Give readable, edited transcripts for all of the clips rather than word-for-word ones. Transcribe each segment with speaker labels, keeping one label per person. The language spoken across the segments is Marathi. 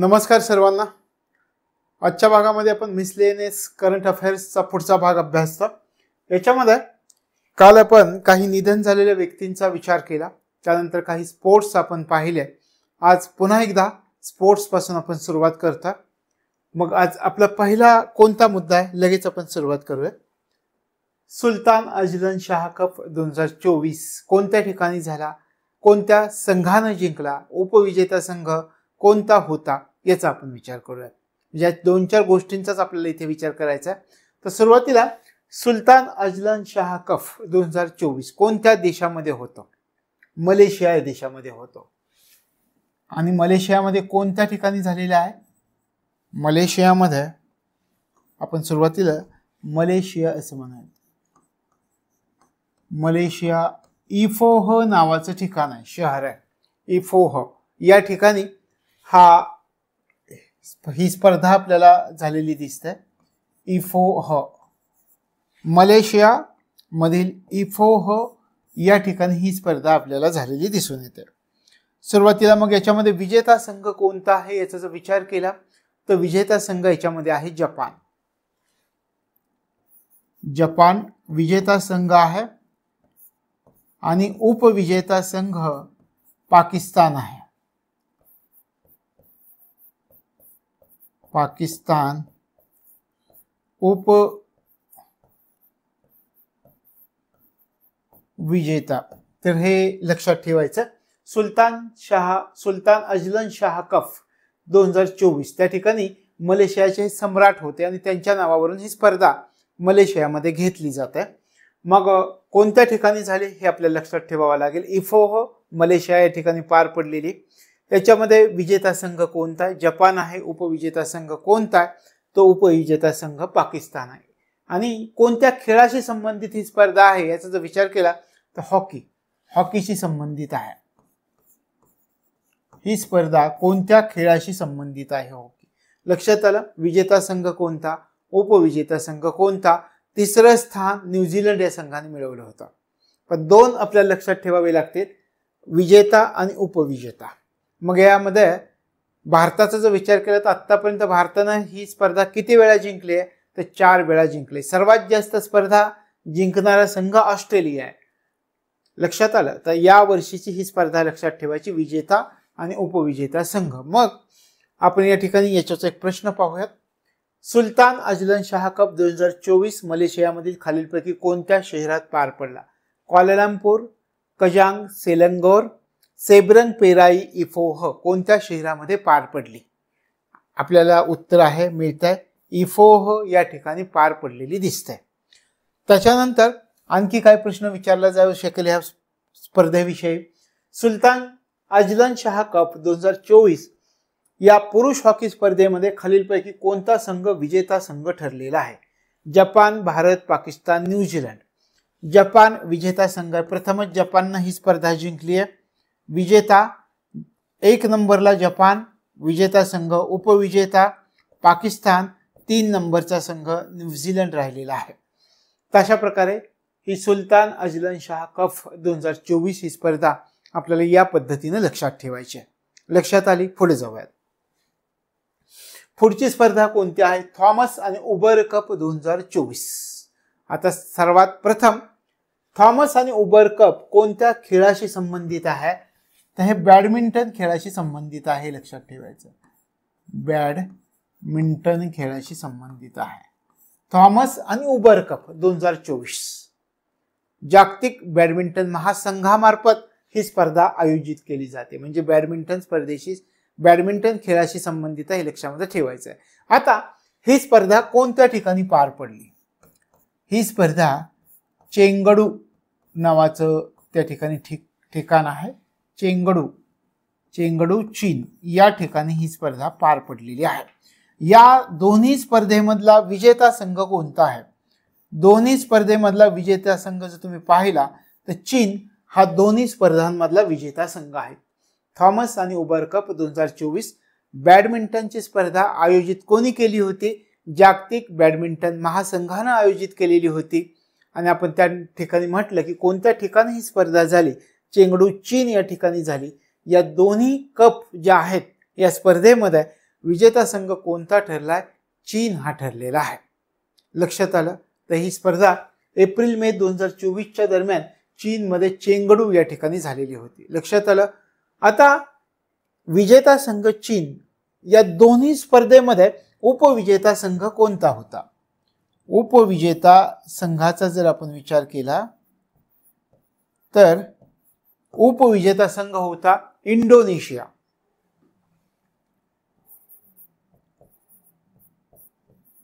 Speaker 1: नमस्कार सर्वांना। आजच्या भागामध्ये आपण मिसलेनियस करंट अफेअर्सचा पुढचा भाग अभ्यासतो। याच्यामध्ये काल आपण काही निधन झालेल्या व्यक्तींचा विचार केला, त्यानंतर काही स्पोर्ट्स आपण पाहिले। आज पुन्हा एकदा स्पोर्ट्स पासून आपण सुरुवात करता। मग आज आपला पहिला कोणता मुद्दा आहे, लगेच आपण सुरुवात करूया। सुलतान अजलन शाह कप 2024 कोणत्या ठिकाणी झाला, कोणत्या संघाने जिंकला, उपविजेता संघ कोणता होता, याचा आपण विचार करूया। म्हणजे दोन चार गोष्टींचाच आपल्याला इथे विचार करायचा आहे। तर सुरुवातीला सुलतान अजलन शाह कप 2024 कोणत्या देशामध्ये होतं? मलेशिया या देशामध्ये होतं। आणि मलेशियामध्ये कोणत्या ठिकाणी झालेला आहे? मलेशियामध्ये आपण सुरुवातीला मलेशिया असं म्हणाल। मलेशिया इफोह नावाचं ठिकाण आहे, शहर आहे इफोह। या ठिकाणी ही स्पर्धा आपल्याला झालेली दिसते। इफोह मलेशिया मधील इफोह या ठिकाणी ही स्पर्धा आपल्याला झालेली दिसून येते। सुरुवातीला मग याच्यामध्ये विजेता संघ कोणता आहे याचा जर विचार केला तर विजेता संघ याच्यामध्ये आहे जपान। जपान विजेता संघ आहे आणि उपविजेता संघ पाकिस्तान आहे। पाकिस्तान उपविजेता। तर हे लक्षात ठेवायचं। सुलतान अजलन शाह कप 2024 त्या ठिकाणी मलेशियाचे सम्राट होते आणि त्यांच्या नावावरून ही स्पर्धा मलेशियामध्ये घेतली जाते। मग कोणत्या ठिकाणी झाले हे आपल्याला लक्षात ठेवावं लागेल। इफोह मलेशिया या ठिकाणी पार पडलेली। याच्यामध्ये विजेता संघ कोणता आहे? जपान आहे। उपविजेता संघ कोणता आहे? तो उपविजेता संघ पाकिस्तान आहे। आणि कोणत्या खेळाशी संबंधित ही स्पर्धा आहे याचा जर विचार केला तर हॉकीशी संबंधित आहे। ही स्पर्धा कोणत्या खेळाशी संबंधित आहे? हॉकी। लक्षात आलं। विजेता संघ कोणता, उपविजेता संघ कोणता, तिसरं स्थान न्यूझीलंड या संघाने मिळवलं होतं। पण दोन आपल्याला लक्षात ठेवावे लागतील, विजेता आणि उपविजेता। मग यामध्ये भारताचा जर विचार केला तर आतापर्यंत भारताने ही स्पर्धा किती वेळा जिंकली आहे तर 4 वेळा जिंकली। सर्वात जास्त स्पर्धा जिंकणारा संघ ऑस्ट्रेलिया आहे। लक्षात आलं। तर या वर्षीची ही स्पर्धा लक्षात ठेवायची, विजेता आणि उपविजेता संघ। मग आपण या ठिकाणी याच्याचा एक प्रश्न पाहूयात। सुलतान अजलन शाह कप 2024 मलेशियामधील खालीलपैकी कोणत्या शहरात पार पडला? क्वालालंपूर, कजांग, सेलंगोर, सेब्रंग पेराई इफोह कोणत्या शहरामध्ये पार पडली? आपल्याला उत्तर आहे मिळतंय इफोह या ठिकाणी पार पडलेली दिसते। त्याच्यानंतर आणखी काय प्रश्न विचारला जाऊ शकेल या स्पर्धेविषयी? सुलतान अजलन शाह कप 2024 या पुरुष हॉकी स्पर्धेमध्ये खालीलपैकी कोणता संघ विजेता संघ ठरलेला आहे? Japan, Bharat, Pakistan, New Zealand. Japan विजेता संघ आहे। प्रथमच जपानने ही स्पर्धा जिंकली आहे। विजेता 1 नंबरला जपान विजेता संघ, उपविजेता पाकिस्तान, 3 नंबरचा संघ न्यूझीलंड राहिलेला आहे। तशा प्रकारे ही सुलतान अजलन शाह कप 2024 ही स्पर्धा आपल्याला या पद्धतीने लक्षात ठेवायची आहे। लक्षात आली? पुढे जाऊयात। पुढची स्पर्धा कोणती आहे? थॉमस आणि उबर कप 2024। आता सर्वात प्रथम थॉमस आणि उबर कप कोणत्या खेळाशी संबंधित आहे? तर हे बॅडमिंटन खेळाशी संबंधित आहे। लक्षात ठेवायचं, बॅडमिंटन खेळाशी संबंधित आहे। थॉमस आणि उबर कप 2024 जागतिक बॅडमिंटन महासंघामार्फत ही स्पर्धा आयोजित केली जाते। म्हणजे बॅडमिंटन स्पर्धेशी, बॅडमिंटन खेळाशी संबंधित हे लक्षामध्ये ठेवायचं आहे। आता ही स्पर्धा कोणत्या ठिकाणी पार पडली? ही स्पर्धा चेंगडू नावाचं त्या ठिकाणी ठिकाण आहे। चेंगडू चीन या ठिकाणी ही स्पर्धा पार पडलेली आहे। या दोन्ही स्पर्धेमधला विजेता संघ कोणता आहे? दोन्ही स्पर्धेमधला विजेता संघ जर तुम्ही पाहिला तर चीन हा दोन्ही स्पर्धांमधला विजेता संघ आहे। थॉमस आणि उबर कप 2024 बॅडमिंटनची स्पर्धा आयोजित कोणी केली होती? जागतिक बॅडमिंटन महासंघाने आयोजित केलेली होती। आणि आपण त्या ठिकाणी म्हटलं की कोणत्या ठिकाणी ही स्पर्धा झाली? चेंगडू चीन या ठिकाणी झाली। या दोन्ही कप ज्या आहेत या स्पर्धेमध्ये विजेता संघ कोणता ठरलाय? चीन हा ठरलेला आहे. लक्षात आलं? तर ही स्पर्धा एप्रिल मे 2024च्या दरम्यान चीनमध्ये चेंगडू या ठिकाणी झालेली होती. लक्षात आलं? आता विजेता संघ चीन या दोन्ही स्पर्धेमध्ये उपविजेता संघ कोणता होता? उपविजेता संघाचा जर आपण विचार केला तर उपविजेता संघ होता इंडोनेशिया.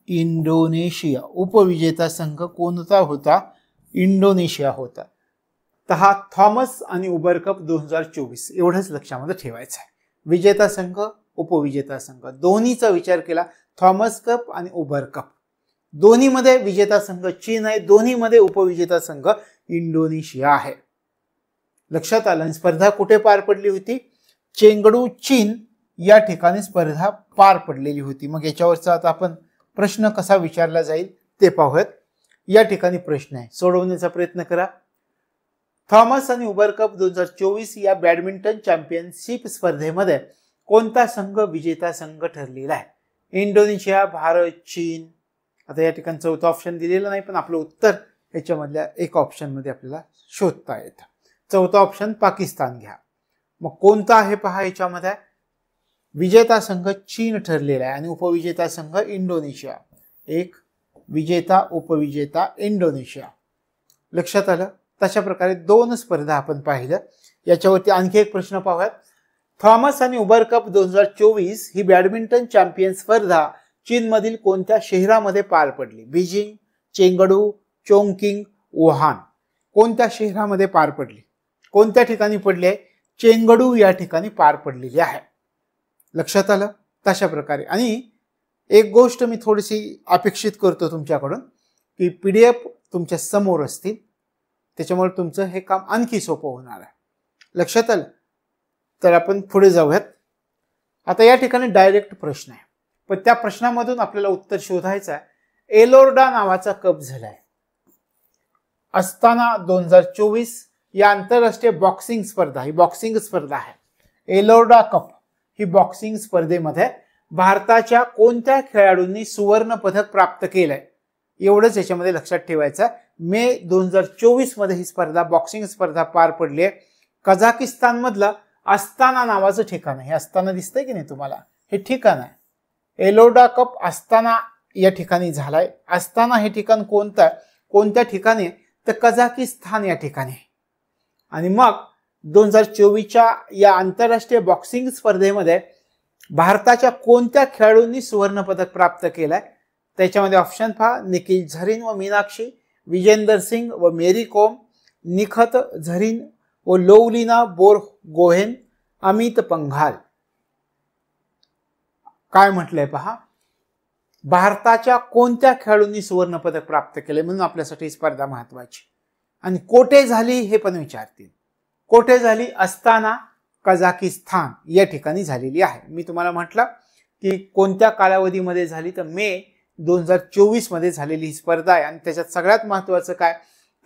Speaker 1: इंडोनेशिया उपविजेता संघ कोणता होता? इंडोनेशिया होता. तर हा थॉमस आणि उबर कप 2024 एवढंच लक्षामध्ये ठेवायचं आहे. विजेता संघ उपविजेता संघ दोन्हीचा विचार केला. थॉमस कप आणि उबर कप दोन्हीमध्ये विजेता संघ चीन आहे, दोन्हीमध्ये उपविजेता संघ इंडोनेशिया आहे. लक्षात आलं? स्पर्धा कुठे पार पडली होती? चेंगडू चीन या ठिकाणी स्पर्धा पार पडलेली होती. मग याच्यावरचा आता आपण प्रश्न कसा विचारला जाईल ते पाहूयात. या ठिकाणी प्रश्न आहे, सोडवण्याचा प्रयत्न करा. थॉमस आणि उबर कप 2024 या बॅडमिंटन चॅम्पियनशिप स्पर्धेमध्ये कोणता संघ विजेता संघ ठरलेला आहे? इंडोनेशिया, भारत, चीन. आता या ठिकाणी चौथा ऑप्शन दिलेला नाही, पण आपलं उत्तर याच्यामधल्या एक ऑप्शन मध्ये आपल्याला शोधता येतं. चौथा ऑप्शन पाकिस्तान घ्या. मग कोणता आहे पहा, याच्यामध्ये विजेता संघ चीन ठरलेला आहे आणि उपविजेता संघ इंडोनेशिया. एक विजेता उपविजेता इंडोनेशिया. लक्षात आलं? तशा प्रकारे दोन स्पर्धा आपण पाहिल्या. याच्यावरती आणखी एक प्रश्न पाहूयात. थॉमस आणि उबर कप 2024 ही बॅडमिंटन चॅम्पियन स्पर्धा चीनमधील कोणत्या शहरामध्ये पार पडली? Beijing, Chengdu, Chongqing, Wuhan. कोणत्या शहरामध्ये पार पडली? कोणत्या ठिकाणी पडली आहे? चेंगडू या ठिकाणी पार पडलेली आहे. लक्षात आलं? तशा प्रकारे. आणि एक गोष्ट मी थोडीशी अपेक्षित करतो तुमच्याकडून की PDF तुमच्या समोर असतील, त्याच्यामुळे तुमचं हे काम आणखी सोपं होणार आहे. लक्षात आलं? तर आपण पुढे जाऊयात. आता या ठिकाणी डायरेक्ट प्रश्न आहे, पण त्या प्रश्नामधून आपल्याला उत्तर शोधायचं आहे. एलोर्डा नावाचा कप झालाय. अस्ताना 2024 या आंतरराष्ट्रीय बॉक्सिंग स्पर्धा, ही बॉक्सिंग स्पर्धा आहे. एलोर्डा कप ही बॉक्सिंग स्पर्धेमध्ये भारताच्या कोणत्या खेळाडूंनी सुवर्ण पदक प्राप्त केलंय? एवढंच याच्यामध्ये लक्षात ठेवायचं. मे 2024 मध्ये ही स्पर्धा बॉक्सिंग स्पर्धा पार पडली आहे. कझाकिस्तान मधलं अस्ताना नावाचं ठिकाण आहे. हे अस्ताना दिसतंय की नाही तुम्हाला? हे ठिकाण आहे. एलोर्डा कप अस्ताना या ठिकाणी झालाय. अस्ताना हे ठिकाण कोणत्या ठिकाणी? तर कझाकिस्तान या ठिकाणी. आणि मग 2024च्या या आंतरराष्ट्रीय बॉक्सिंग स्पर्धेमध्ये भारताच्या कोणत्या खेळाडूंनी सुवर्ण पदक प्राप्त केलंय? त्याच्यामध्ये ऑप्शन पहा. निखिल झरीन व मीनाक्षी, विजेंदर सिंग व मेरी कोम, निखत झरीन व लोवलिना बोरगोहेन, अमित पंघाल. काय म्हटलंय पहा, भारताच्या कोणत्या खेळाडूंनी सुवर्ण पदक प्राप्त केले, म्हणून आपल्यासाठी स्पर्धा महत्वाची. आणि कोठे झाली हे पण विचारतील. कोठे झाली? अस्ताना, कझाकिस्तान या ठिकाणी झालेली आहे. मी तुम्हाला म्हटलं की कोणत्या कालावधीमध्ये झाली, तर मे 2024 मध्ये झालेली ही स्पर्धा आहे. आणि त्याच्यात सगळ्यात महत्वाचं काय,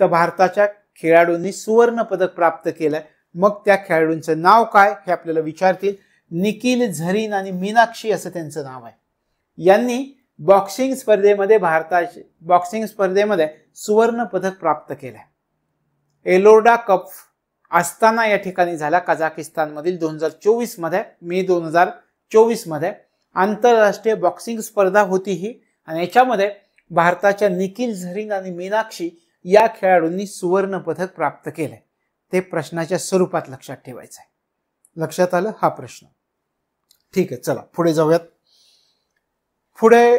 Speaker 1: तर भारताच्या खेळाडूंनी सुवर्ण पदक प्राप्त केलंय. मग त्या खेळाडूंचं नाव काय हे आपल्याला विचारतील. निखिल झरीन आणि मीनाक्षी असं त्यांचं नाव आहे. यांनी बॉक्सिंग स्पर्धेमध्ये सुवर्ण पदक प्राप्त केलंय. एलोर्डा कप अस्ताना या ठिकाणी झाला कझाकिस्तान मधील 2024 मध्ये. मे 2024 मध्ये आंतरराष्ट्रीय बॉक्सिंग स्पर्धा होती ही. आणि याच्यामध्ये भारताच्या निखिल झरीन आणि मीनाक्षी या खेळाडूंनी सुवर्ण पदक प्राप्त केलंय. ते प्रश्नाच्या स्वरूपात लक्षात ठेवायचं आहे. लक्षात आलं हा प्रश्न? ठीक आहे, चला पुढे जाऊयात. पुढे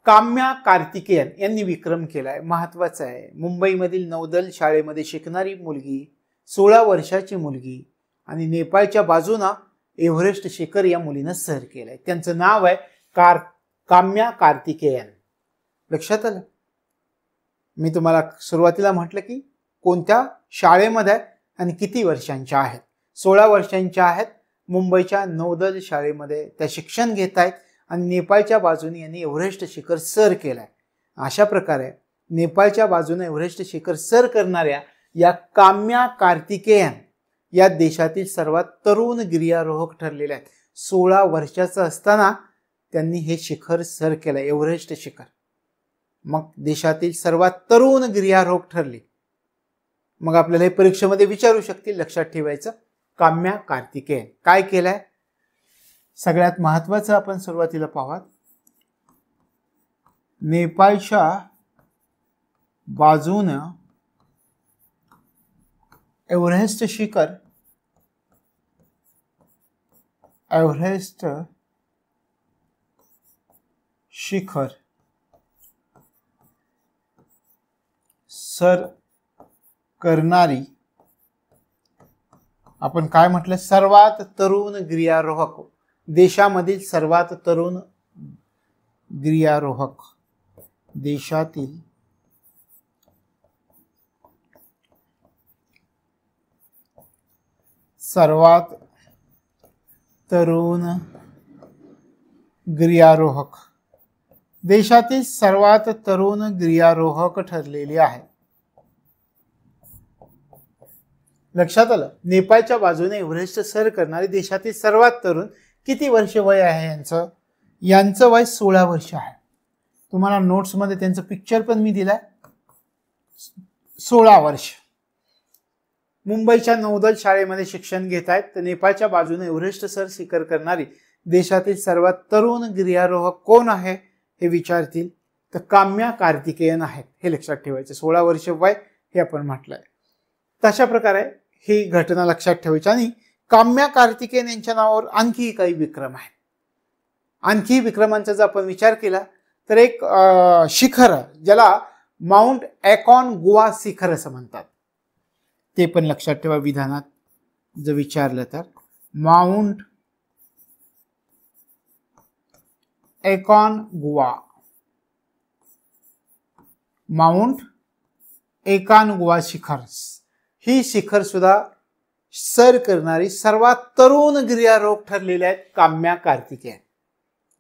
Speaker 1: काम्या कार्तिकेयन यांनी विक्रम केलाय. महत्वाचं आहे. मुंबईमधील नौदल शाळेमध्ये शिकणारी मुलगी, 16 वर्षाची मुलगी आणि नेपाळच्या बाजूनं एव्हरेस्ट शिखर या मुलीनं सर केलंय. त्यांचं नाव आहे काम्या कार्तिकेयन. लक्षात आलं? मी तुम्हाला सुरुवातीला म्हटलं की कोणत्या शाळेमध्ये आणि किती वर्षांच्या आहेत. 16 वर्षांच्या आहेत. मुंबईच्या नौदल शाळेमध्ये त्या शिक्षण घेत आहेत आणि नेपाळच्या बाजूने यांनी एव्हरेस्ट शिखर सर केलाय. अशा प्रकारे नेपाळच्या बाजूने एव्हरेस्ट शिखर सर करणाऱ्या या काम्या कार्तिकेयन या देशातील सर्वात तरुण गिर्यारोहक ठरलेल्या आहेत. 16 वर्षाचं असताना त्यांनी हे शिखर सर केलं, एव्हरेस्ट शिखर. मग देशातील सर्वात तरुण गिर्यारोहक ठरले. मग आपल्याला हे परीक्षेमध्ये विचारू शकतील, लक्षात ठेवायचं. काम्या कार्तिकेयन काय केलंय? सगळ्यात महत्वाचं आपण सुरुवातीला पाहूयात. नेपाळच्या बाजूनं एव्हरेस्ट शिखर सर करणारी, आपण काय म्हटलं, सर्वात तरुण गिर्यारोहक, देशामधील सर्वात तरुण गिर्यारोहक, देशातील सर्वात तरुण गिर्यारोहक, देशातील सर्वात तरुण गिर्यारोहक ठरलेले आहे. लक्षात आलं. नेपाळच्या बाजूने एव्हरेस्ट सर करणारे देशातील सर्वात तरुण, किती वर्ष वय आहे यांचं वय 16 वर्ष आहे. तुम्हाला नोट्समध्ये त्यांचं पिक्चर पण मी दिलाय. 16 वर्ष. मुंबईच्या नौदल शाळेमध्ये शिक्षण घेत आहेत. तर नेपाळच्या बाजूने एव्हरेस्ट सर शिखर करणारी देशातील सर्वात तरुण गिर्यारोहक कोण आहे हे विचारतील, तर काम्या कार्तिकेयन आहेत. हे लक्षात ठेवायचं. 16 वर्ष वय हे आपण म्हटलंय. तशा प्रकारे ही घटना लक्षात ठेवायची. आणि काम्या कार्तिकेयन यांच्या नावावर आणखी काही विक्रम आहेत. आणखी विक्रमांचा जर आपण विचार केला तर एक शिखर ज्याला माउंट ॲकॉनगुआ शिखर असं म्हणतात, ते पण लक्षात ठेवा. विधानात जर विचारलं तर माउंट ॲकॉनगुआ शिखर, ही शिखर सुद्धा सर करणारी सर्वात तरुण गिर्यारोहक ठरलेले आहेत काम्या कार्तिकेयन.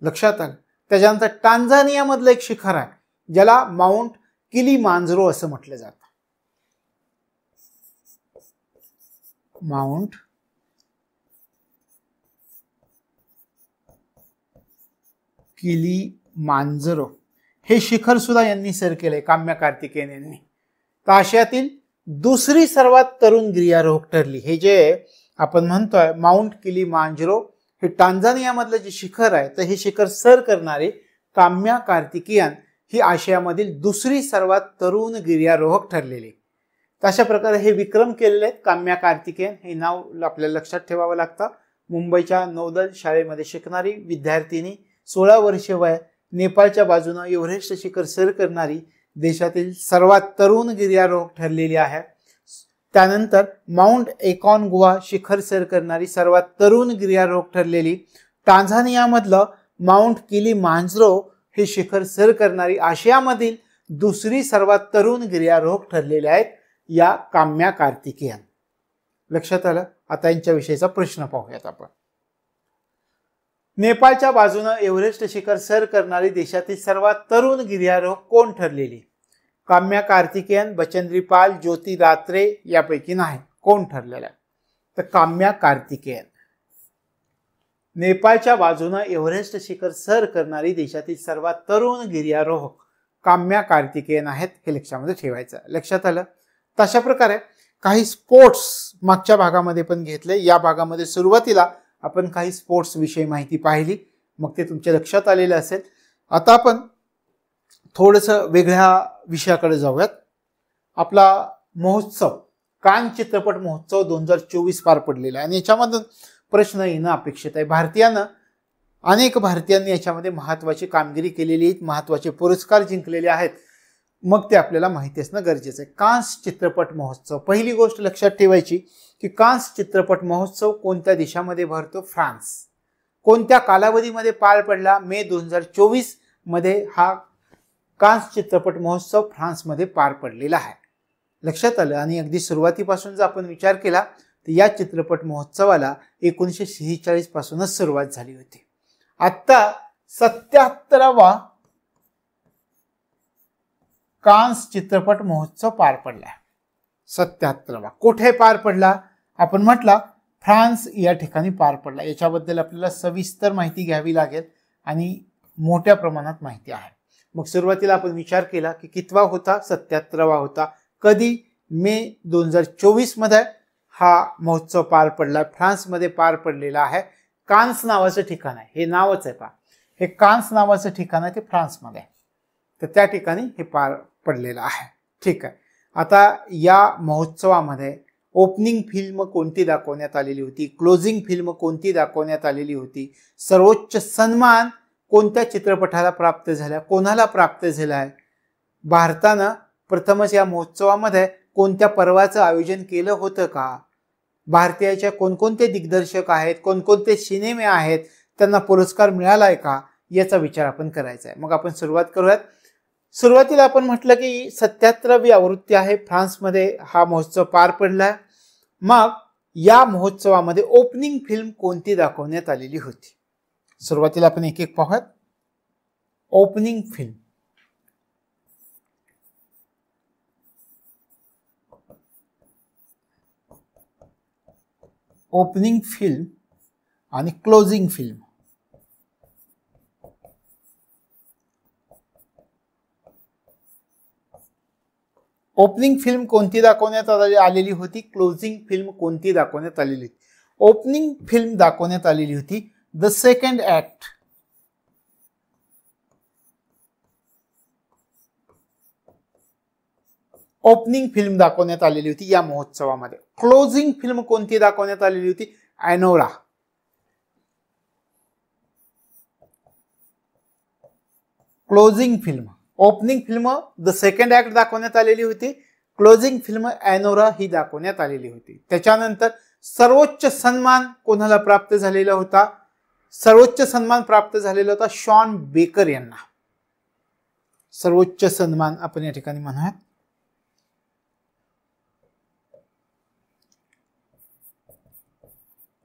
Speaker 1: लक्षात आलं. त्याच्यानंतर टांझानिया मधलं एक शिखर आहे ज्याला माउंट किलीमांजरो असं म्हटलं जातं. माउंट किलीमांजरो हे शिखर सुद्धा यांनी सर केलंय, काम्या कार्तिकेयन यांनी. तर आशियातील दुसरी सर्वात तरुण गिर्यारोहक ठरली. हे जे आपण म्हणतोय माउंट किलीमांजरो, हे टांझानिया मधलं जे शिखर आहे, तर हे शिखर सर करणारे काम्या कार्तिकेयन ही आशियामधील दुसरी सर्वात तरुण गिर्यारोहक ठरलेली. अशा प्रकारे हे विक्रम केलेले आहेत. काम्या कार्तिकेयन हे नाव आपल्याला लक्षात ठेवावं लागतं. मुंबईच्या नौदल शाळेमध्ये शिकणारी विद्यार्थिनी, 16 वर्ष वय, नेपाळच्या बाजूनं एव्हरेस्ट शिखर सर करणारी देशातील सर्वात तरुण गिर्यारोहक ठरलेली आहे. त्यानंतर माउंट ॲकॉनगुआ शिखर सर करणारी सर्वात तरुण गिर्यारोहक ठरलेली, टांझानियामधलं माउंट किलीमांजरो हे शिखर सर करणारी आशियामधील दुसरी सर्वात तरुण गिर्यारोहक ठरलेले आहेत या काम्या कार्तिकेयन. लक्षात आलं. आता यांच्याविषयीचा प्रश्न पाहूयात आपण. नेपाळच्या बाजूनं एव्हरेस्ट शिखर सर करणारी देशातील सर्वात तरुण गिर्यारोहक कोण ठरलेली? काम्या कार्तिकेयन, बचेंद्री पाल, ज्योती रात्रे यापैकी नाही. कोण ठरलेला? तर काम्या कार्तिकेयन. नेपाळच्या बाजूनं एव्हरेस्ट शिखर सर करणारी देशातील सर्वात तरुण गिर्यारोहक काम्या कार्तिकेयन आहेत. हे लक्षामध्ये ठेवायचं. लक्षात आलं. तशा प्रकारे काही स्पोर्ट्स मागच्या भागामध्ये पण घेतले. या भागामध्ये सुरुवातीला आपण काही स्पोर्ट्स विषयी माहिती पाहिली, मग ते तुमच्या लक्षात आलेलं असेल. आता आपण थोडंसं वेगळ्या विषयाकडे जाऊयात. आपला महोत्सव, कान चित्रपट महोत्सव 2024 पार पडलेला आहे आणि याच्यामधून प्रश्न येणं अपेक्षित आहे. अनेक भारतीयांनी याच्यामध्ये महत्त्वाची कामगिरी केलेली आहे, महत्त्वाचे पुरस्कार जिंकलेले आहेत. मग ते आपल्याला माहिती असणं गरजेचं आहे. कान्स चित्रपट महोत्सव, पहिली गोष्ट लक्षात ठेवायची की कान्स चित्रपट महोत्सव कोणत्या देशामध्ये भरतो? फ्रान्स. कोणत्या कालावधीमध्ये पार पडला? मे 2024 मध्ये हा कान्स चित्रपट महोत्सव फ्रान्समध्ये पार पडलेला आहे. लक्षात आलं. आणि अगदी सुरुवातीपासून जर आपण विचार केला तर या चित्रपट महोत्सवाला 1946 पासूनच सुरुवात झाली होती. आता 77वा कान्स चित्रपट महोत्सव पार पडला. 77वा कुठे पार पडला? आपण म्हटला फ्रान्स या ठिकाणी पार पडला. याच्याबद्दल आपल्याला सविस्तर माहिती घ्यावी लागेल आणि मोठ्या प्रमाणात माहिती आहे. मग सुरुवातीला आपण विचार केला की कितवा होता, 77वा होता. कधी? मे 2024 मध्ये हा महोत्सव पार पडला. फ्रान्समध्ये पार पडलेला आहे. कान्स नावाचं ठिकाण आहे, हे नावच आहे पहा, हे कान्स नावाचं ठिकाण आहे, ते फ्रान्समध्ये आहे. तर त्या ठिकाणी हे पार पडलेलं आहे. ठीक आहे. आता या महोत्सवामध्ये ओपनिंग फिल्म कोणती दाखवण्यात आलेली होती, क्लोजिंग फिल्म कोणती दाखवण्यात आलेली होती, सर्वोच्च सन्मान कोणत्या चित्रपटाला प्राप्त झाला, कोणाला प्राप्त झाला आहे, भारतानं प्रथमच या महोत्सवामध्ये कोणत्या पर्वाचं आयोजन केलं होतं का, भारतीयाच्या कोणकोणते दिग्दर्शक आहेत, कोणकोणते सिनेमे आहेत, त्यांना पुरस्कार मिळालाय का, याचा विचार आपण करायचा आहे. मग आपण सुरुवात करूयात. सुरुवातीला आपण म्हटलं की 77वी आवृत्ती आहे, फ्रान्समध्ये हा महोत्सव पार पडलाय. मग या महोत्सवामध्ये ओपनिंग फिल्म कोणती दाखवण्यात आलेली होती? सुरुवातीला आपण एक एक पाहूयात. ओपनिंग फिल्म, ओपनिंग फिल्म आणि क्लोजिंग फिल्म. ओपनिंग फिल्म कोणती दाखवण्यात आलेली होती, क्लोजिंग फिल्म कोणती दाखवण्यात आलेली होती? ओपनिंग फिल्म दाखवण्यात आलेली होती the second act. Opening film दाखवण्यात आलेली होती या महोत्सवामध्ये. क्लोजिंग फिल्म कोणती दाखवण्यात आलेली होती? Anura. Closing film, opening film the second act दाखवण्यात आलेली होती, क्लोजिंग फिल्म एनोरा ही दाखवण्यात आलेली होती. त्याच्यानंतर सर्वोच्च सन्मान कोणाला प्राप्त झालेला होता? सर्वोच्च सन्मान प्राप्त झालेला होता शॉन बेकर यांना. सर्वोच्च सन्मान आपण या ठिकाणी म्हणूयात.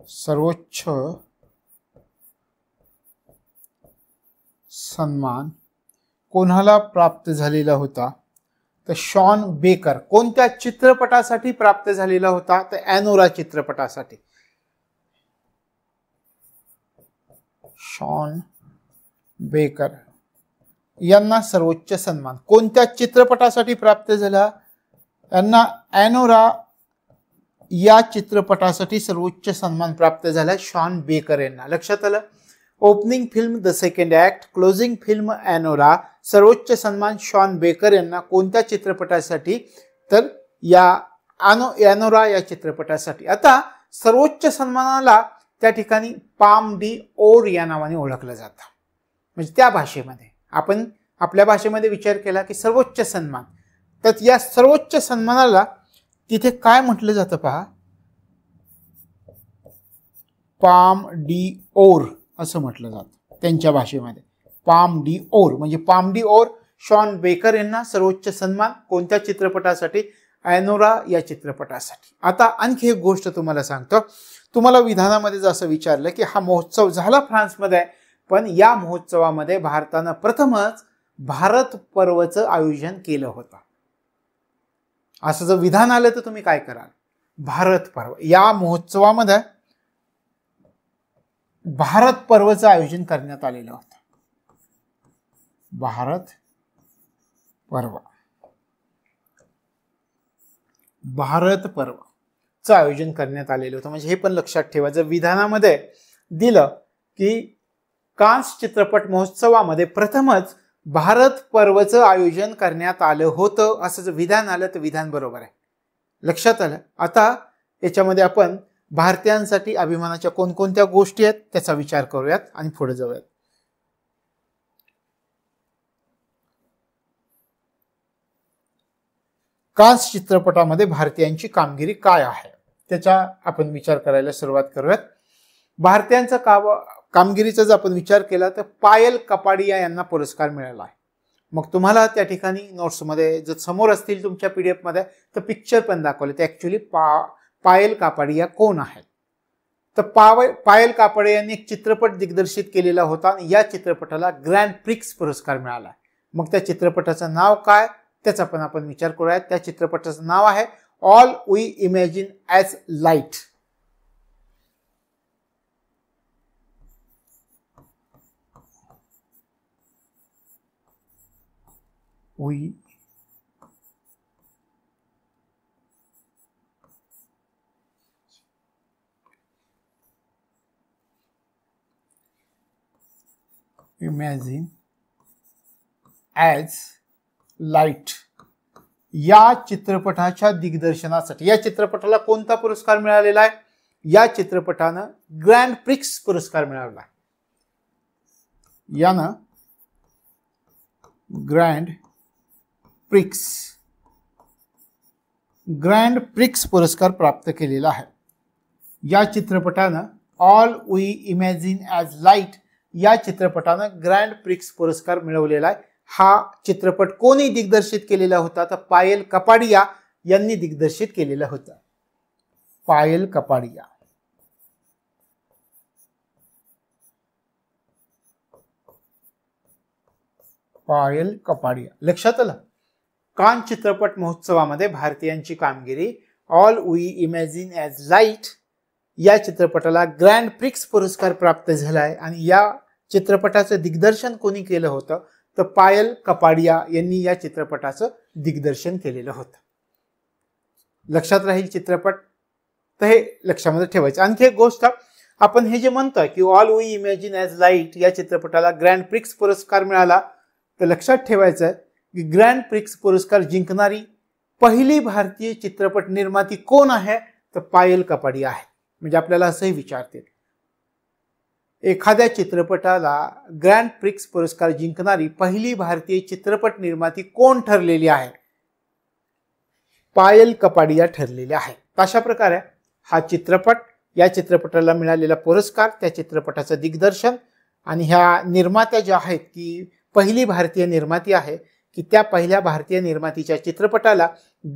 Speaker 1: सर्वोच्च सन्मान कोणाला प्राप्त झालेला होता? तर शॉन बेकर. कोणत्या चित्रपटासाठी प्राप्त झालेला होता? तर एनोरा चित्रपटासाठी. शॉन बेकर यांना सर्वोच्च सन्मान कोणत्या चित्रपटासाठी प्राप्त झाला? यांना एनोरा या चित्रपटासाठी सर्वोच्च सन्मान प्राप्त झाला शॉन बेकर यांना. लक्षात आलं? Opening film the second act, closing film Anura, सर्वोच्च सन्मान शॉन बेकर यांना. कोणत्या चित्रपटासाठी? तर या एनोरा या चित्रपटासाठी. आता सर्वोच्च सन्मानाला त्या ठिकाणी पाम डी ओर या नावाने ओळखलं जातं. म्हणजे त्या भाषेमध्ये आपण आपल्या भाषेमध्ये विचार केला की सर्वोच्च सन्मान, तर या सर्वोच्च सन्मानाला तिथे काय म्हटलं जातं पहा? पाम डी ओर असं म्हटलं जातं त्यांच्या भाषेमध्ये. पाम डी ओर म्हणजे Palme d'Or. Sean Baker यांना सर्वोच्च सन्मान कोणत्या चित्रपटासाठी? एनोरा या चित्रपटासाठी. आता आणखी एक गोष्ट तुम्हाला सांगतो. तुम्हाला विधानामध्ये जसं विचारलं की हा महोत्सव झाला फ्रान्समध्ये, पण या महोत्सवामध्ये भारतानं प्रथमच भारत पर्वचं आयोजन केलं होतं. असं जर विधान आलं तर तुम्ही काय कराल? भारत पर्व. या महोत्सवामध्ये भारत पर्वचं आयोजन करण्यात आलेलं होतं. भारत पर्व, भारत पर्वचं आयोजन करण्यात आलेलं होतं. म्हणजे हे पण लक्षात ठेवा. जर विधानामध्ये दिलं की कान्स चित्रपट महोत्सवामध्ये प्रथमच भारत पर्वचं आयोजन करण्यात आलं होतं, असं जर विधान आलं तर विधान बरोबर आहे. लक्षात आलं? आता याच्यामध्ये आपण भारतीयांसाठी अभिमानाच्या कोणकोणत्या गोष्टी आहेत त्याचा विचार करूयात आणि पुढे जाऊयात. कान्स चित्रपटामध्ये भारतीयांची कामगिरी काय आहे त्याचा आपण विचार करायला सुरुवात करूयात. भारतीयांचा कामगिरीचा जर आपण विचार केला तर पायल कपाडिया यांना पुरस्कार मिळाला आहे. मग तुम्हाला त्या ठिकाणी नोट्समध्ये जर समोर असतील तुमच्या PDF मध्ये तर पिक्चर पण दाखवले. ते ऍक्च्युली पायल कापडिया कोण आहेत? तर पायल कापडिया यांनी एक चित्रपट दिग्दर्शित केलेला होता आणि या चित्रपटाला ग्रँड प्रिक्स पुरस्कार मिळाला. मग त्या चित्रपटाचं नाव काय त्याचा पण आपण विचार करूयात. त्या चित्रपटाचं नाव आहे all we imagine as light. We imagine as light या चित्रपटाच्या दिग्दर्शनासाठी, या चित्रपटाला कोणता पुरस्कार मिळालेला आहे? या चित्रपटानं ग्रँड प्रिक्स पुरस्कार मिळाला आहे. यानं ग्रँड प्रिक्स पुरस्कार प्राप्त केलेला आहे. या चित्रपटानं all we imagine as light या चित्रपटानं ग्रँड प्रिक्स पुरस्कार मिळवलेला आहे. हा चित्रपट कोणी दिग्दर्शित केलेला होता? तर पायल कपाडिया यांनी दिग्दर्शित केलेला होता. पायल कपाडिया. पायल कपाडिया. लक्षात आलं? कान चित्रपट महोत्सवामध्ये भारतीयांची कामगिरी, all we imagine as light या चित्रपटाला ग्रँड प्रिक्स पुरस्कार प्राप्त झाला आहे. आणि या चित्रपटाचं दिग्दर्शन कोणी केलं होतं? तर पायल कपाडिया यांनी या चित्रपटाचं दिग्दर्शन केलेलं होतं. लक्षात राहील चित्रपट, तर हे लक्षामध्ये ठेवायचं. आणखी एक गोष्ट, आपण हे जे म्हणतोय की all we imagine as light या चित्रपटाला ग्रँड प्रिक्स पुरस्कार मिळाला, तर लक्षात ठेवायचं आहे की ग्रँड प्रिक्स पुरस्कार जिंकणारी पहिली भारतीय चित्रपट निर्माती कोण आहे? तर पायल कपाडिया आहे. म्हणजे आपल्याला असंही विचारतील, एखाद्या चित्रपटाला ग्रँड प्रिक्स पुरस्कार जिंकणारी पहिली भारतीय चित्रपट निर्माती कोण ठरलेली आहे? पायल कपाडिया ठरलेली आहे. अशा प्रकारे हा चित्रपट, या चित्रपटाला मिळालेला पुरस्कार, त्या चित्रपटाचं दिग्दर्शन आणि ह्या निर्मात्या ज्या आहेत की पहिली भारतीय निर्माती आहे की त्या पहिल्या भारतीय निर्मातीच्या चित्रपटाला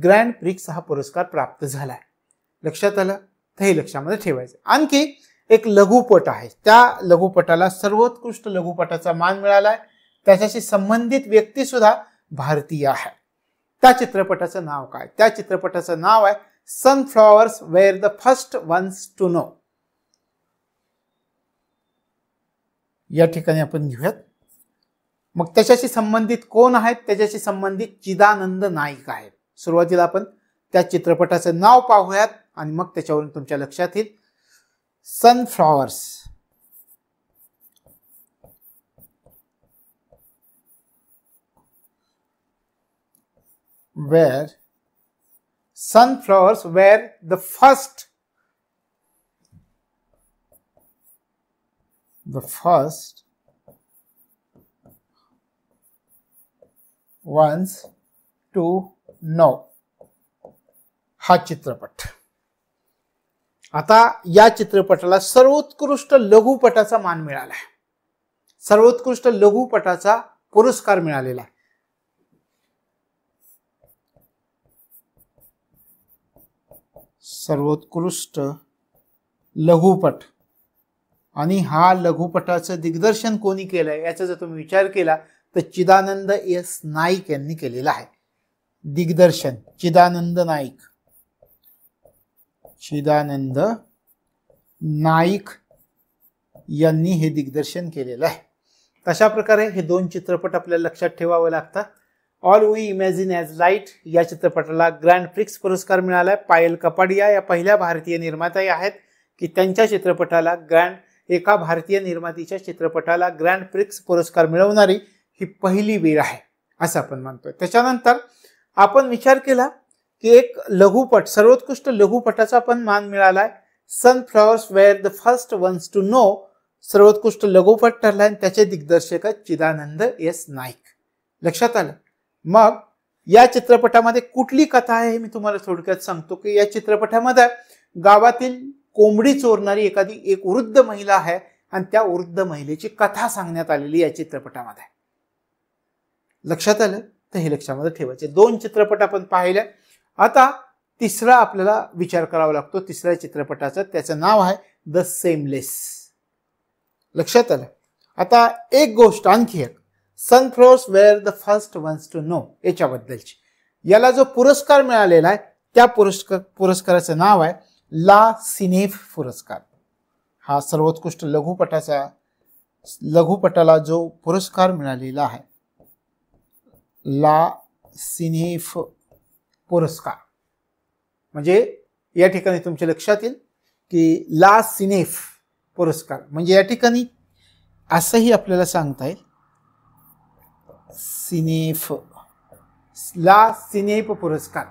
Speaker 1: ग्रँड प्रिक्स हा पुरस्कार प्राप्त झाला आहे. लक्षात आलं? तर हे लक्षामध्ये ठेवायचं. आणखी एक लघुपट आहे, त्या लघुपटाला सर्वोत्कृष्ट लघुपटाचा मान मिळाला आहे. त्याच्याशी संबंधित व्यक्ती सुद्धा भारतीय आहे. त्या चित्रपटाचं नाव काय? त्या चित्रपटाचं नाव आहे sunflowers were the first ones to know. या ठिकाणी आपण घेऊयात. मग त्याच्याशी संबंधित कोण आहेत? त्याच्याशी संबंधित चिदानंद नाईक आहेत. सुरुवातीला आपण त्या चित्रपटाचं नाव पाहूयात आणि मग त्याच्यावरून तुमच्या लक्षात येईल. सनफ्लॉवर्स. where sunflowers were the first ones to know. हा चित्रपट. आता या चित्रपटाला सर्वोत्कृष्ट लघुपटाचा मान मिळाला आहे. सर्वोत्कृष्ट लघुपटाचा पुरस्कार मिळालेला आहे. सर्वोत्कृष्ट लघुपट. आणि हा लघुपटाचं दिग्दर्शन कोणी केलंय याचा जर तुम्ही विचार केला तर चिदानंद एस नाईक यांनी केलेलं आहे. दिग्दर्शन चिदानंद नाईक. चिदानंद नाईक यांनी हे दिग्दर्शन केलेलं आहे. तशा प्रकारे हे दोन चित्रपट आपल्याला लक्षात ठेवावे लागतात. All we imagine as light या चित्रपटाला ग्रँड प्रिक्स पुरस्कार मिळाला आहे. पायल कपाडिया या पहिल्या भारतीय निर्मात्या आहेत की त्यांच्या चित्रपटाला एका भारतीय निर्मातीच्या चित्रपटाला ग्रँड प्रिक्स पुरस्कार मिळवणारी ही पहिली वेळ आहे असं आपण म्हणतोय. त्याच्यानंतर आपण विचार केला की एक लघुपट, सर्वोत्कृष्ट लघुपटाचा पण मान मिळालाय. Sunflowers were the first ones to know सर्वोत्कृष्ट लघुपट ठरला आणि त्याचे दिग्दर्शक चिदानंद एस नाईक. लक्षात आलं? मग या चित्रपटामध्ये कुठली कथा आहे हे मी तुम्हाला थोडक्यात सांगतो की या चित्रपटामध्ये गावातील कोंबडी चोरणारी एक वृद्ध महिला आहे आणि त्या वृद्ध महिलेची कथा सांगण्यात आलेली या चित्रपटामध्ये. लक्षात आलं? तर हे लक्षामध्ये ठेवायचे. दोन चित्रपट आपण पाहिले. आता तिसरा आपल्याला विचार करावा लागतो तिसऱ्या चित्रपटाचं. त्याचं नाव आहे द सेमलेस. लक्षात आलं? आता एक गोष्ट आणखी एक, sunflowers were the first ones to know याच्याबद्दलची. याला जो पुरस्कार मिळालेला आहे त्या पुरस्काराचं नाव आहे ला सिनेफ पुरस्कार. हा सर्वोत्कृष्ट लघुपटाला जो पुरस्कार मिळालेला आहे ला सिनेफ पुरस्कार. म्हणजे या ठिकाणी तुमच्या लक्षात येईल की ला सिनेफ पुरस्कार म्हणजे या ठिकाणी असंही आपल्याला सांगता येईल सिनेफ, ला सिनेफ पुरस्कार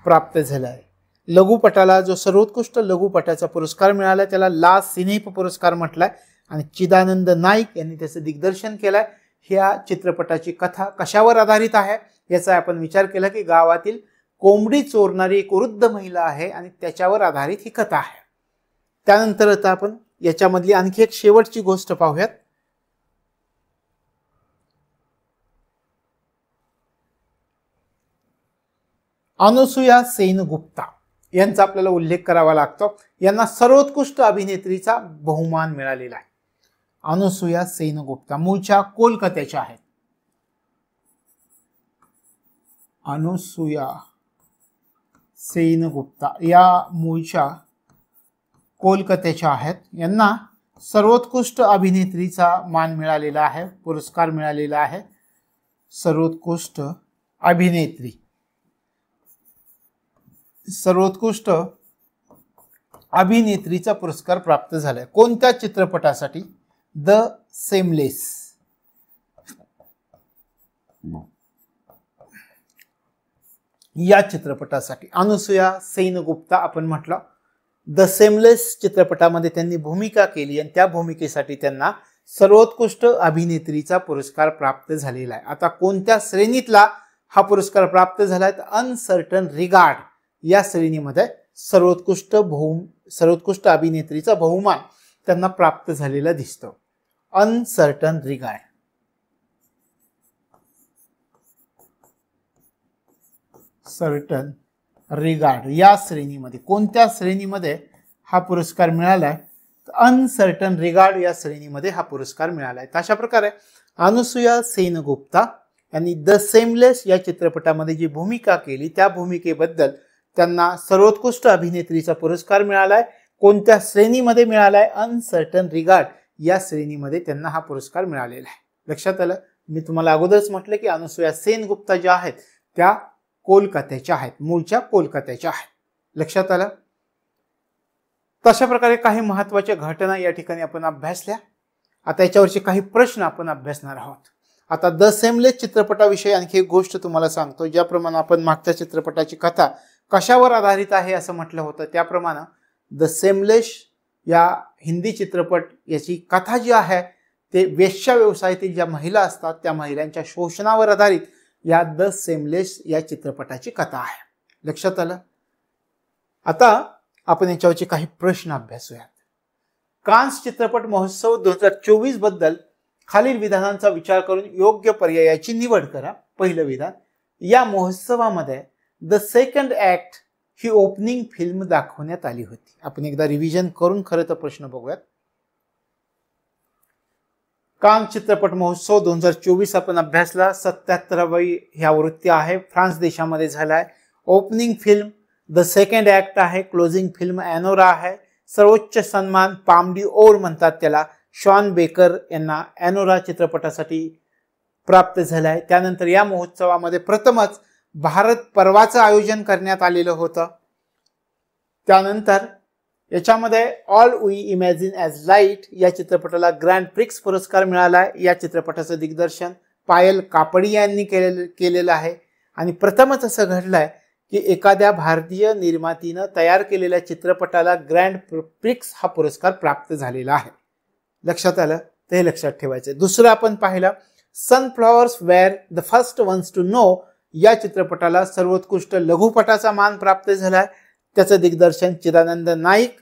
Speaker 1: प्राप्त झाला आहे. लघुपटाला जो सर्वोत्कृष्ट लघुपटाचा पुरस्कार मिळाला त्याला ला सिनेफ पुरस्कार म्हटलाय आणि चिदानंद नाईक यांनी त्याचं दिग्दर्शन केलंय. ह्या चित्रपटाची कथा कशावर आधारित आहे याचा आपण विचार केला की गावातील कोंबडी चोरणारी एक वृद्ध महिला आहे आणि त्याच्यावर आधारित ही कथा आहे. त्यानंतर आता आपण याच्यामधली आणखी एक शेवटची गोष्ट पाहूयात. अनुसूया सेनगुप्ता यांचा आपल्याला उल्लेख करावा लागतो. यांना सर्वोत्कृष्ट अभिनेत्रीचा बहुमान मिळालेला आहे. अनुसूया सेनगुप्ता मूळच्या कोलकात्याच्या आहेत. अनुसूया सेनगुप्ता या मूळच्या कोलकात्याच्या आहेत. यांना सर्वोत्कृष्ट अभिनेत्रीचा मान मिळालेला आहे, पुरस्कार मिळालेला आहे. सर्वोत्कृष्ट अभिनेत्री, सर्वोत्कृष्ट अभिनेत्रीचा पुरस्कार प्राप्त झालाय. कोणत्या चित्रपटासाठी? The seamless. या चित्रपटासाठी अनुसूया सेनगुप्ता आपण म्हटलं. द सेमलेस चित्रपटामध्ये त्यांनी भूमिका केली आणि त्या भूमिकेसाठी त्यांना सर्वोत्कृष्ट अभिनेत्रीचा पुरस्कार प्राप्त झालेला आहे. आता कोणत्या श्रेणीतला हा पुरस्कार प्राप्त झालाय? अनसर्टन रिगार्ड या श्रेणीमध्ये सर्वोत्कृष्ट अभिनेत्रीचा बहुमान त्यांना प्राप्त झालेला दिसतो. Uncertain regard. सर्टन रिगार्ड या श्रेणीमध्ये, कोणत्या श्रेणीमध्ये हा पुरस्कार मिळालाय? अनसर्टन रिगार्ड या श्रेणीमध्ये हा पुरस्कार मिळालाय. अशा प्रकारे अनुसूया सेनगुप्ता यांनी द सेमलेस या चित्रपटामध्ये जी भूमिका केली त्या भूमिकेबद्दल त्यांना सर्वोत्कृष्ट अभिनेत्रीचा पुरस्कार मिळालाय. कोणत्या श्रेणीमध्ये मिळालाय? अनसर्टन रिगार्ड या श्रेणीमध्ये त्यांना हा पुरस्कार मिळालेला आहे. लक्षात आलं? मी तुम्हाला अगोदरच म्हटलं की अनुसूया सेनगुप्ता ज्या आहेत त्या कोलकात्याच्या आहेत, मूळच्या कोलकात्याच्या आहेत. लक्षात आलं? तशा प्रकारे काही महत्त्वाच्या घटना या ठिकाणी आपण अभ्यासल्या. आता याच्यावरचे काही प्रश्न आपण अभ्यासणार आहोत. आता द सेमलेस चित्रपटाविषयी आणखी एक गोष्ट तुम्हाला सांगतो. ज्याप्रमाणे आपण मागच्या चित्रपटाची कथा कशावर आधारित आहे असं म्हटलं होतं त्याप्रमाणे द सेमलेस या हिंदी चित्रपट याची कथा जी आहे ते वेश्या व्यवसायातील ज्या महिला असतात त्या महिलांच्या शोषणावर आधारित या द सेमलेस या चित्रपटाची कथा आहे. लक्षात आलं? आता आपण याच्यावरचे काही प्रश्न अभ्यासूयात. कान्स चित्रपट महोत्सव 2024 बद्दल खालील विधानांचा विचार करून योग्य पर्यायाची निवड करा. पहिलं विधान, या महोत्सवामध्ये the second act he opening film दाखवण्यात आली होती. आपण एकदा रिव्हिजन करून खरं तर प्रश्न बघूयात. कान चित्रपट महोत्सव 2024 आपण अभ्यासला. 77वी ही आवृत्ती आहे, फ्रान्स देशामध्ये झालाय. Opening film the second act आहे. क्लोजिंग फिल्म एनोरा आहे. सर्वोच्च सन्मान पाम डी ओर म्हणतात त्याला. शॉन बेकर यांना एनोरा चित्रपटासाठी प्राप्त झालाय. त्यानंतर या महोत्सवामध्ये प्रथमच भारत पर्वाचं आयोजन करण्यात आलेलं होतं. त्यानंतर याच्यामध्ये all we imagine as light या चित्रपटाला ग्रँड प्रिक्स पुरस्कार मिळालाय. या चित्रपटाचं दिग्दर्शन पायल कापडी यांनी केलेलं आहे. आणि प्रथमच असं घडलंय की एखाद्या भारतीय निर्मातीनं तयार केलेल्या चित्रपटाला ग्रँड प्रिक्स हा पुरस्कार प्राप्त झालेला आहे. लक्षात आलं? ते लक्षात ठेवायचं. दुसरं आपण पाहिलं sunflowers were the first ones to know या चित्रपटाला सर्वोत्कृष्ट लघुपटाचा मान प्राप्त झालाय. त्याचं दिग्दर्शन चिदानंद नाईक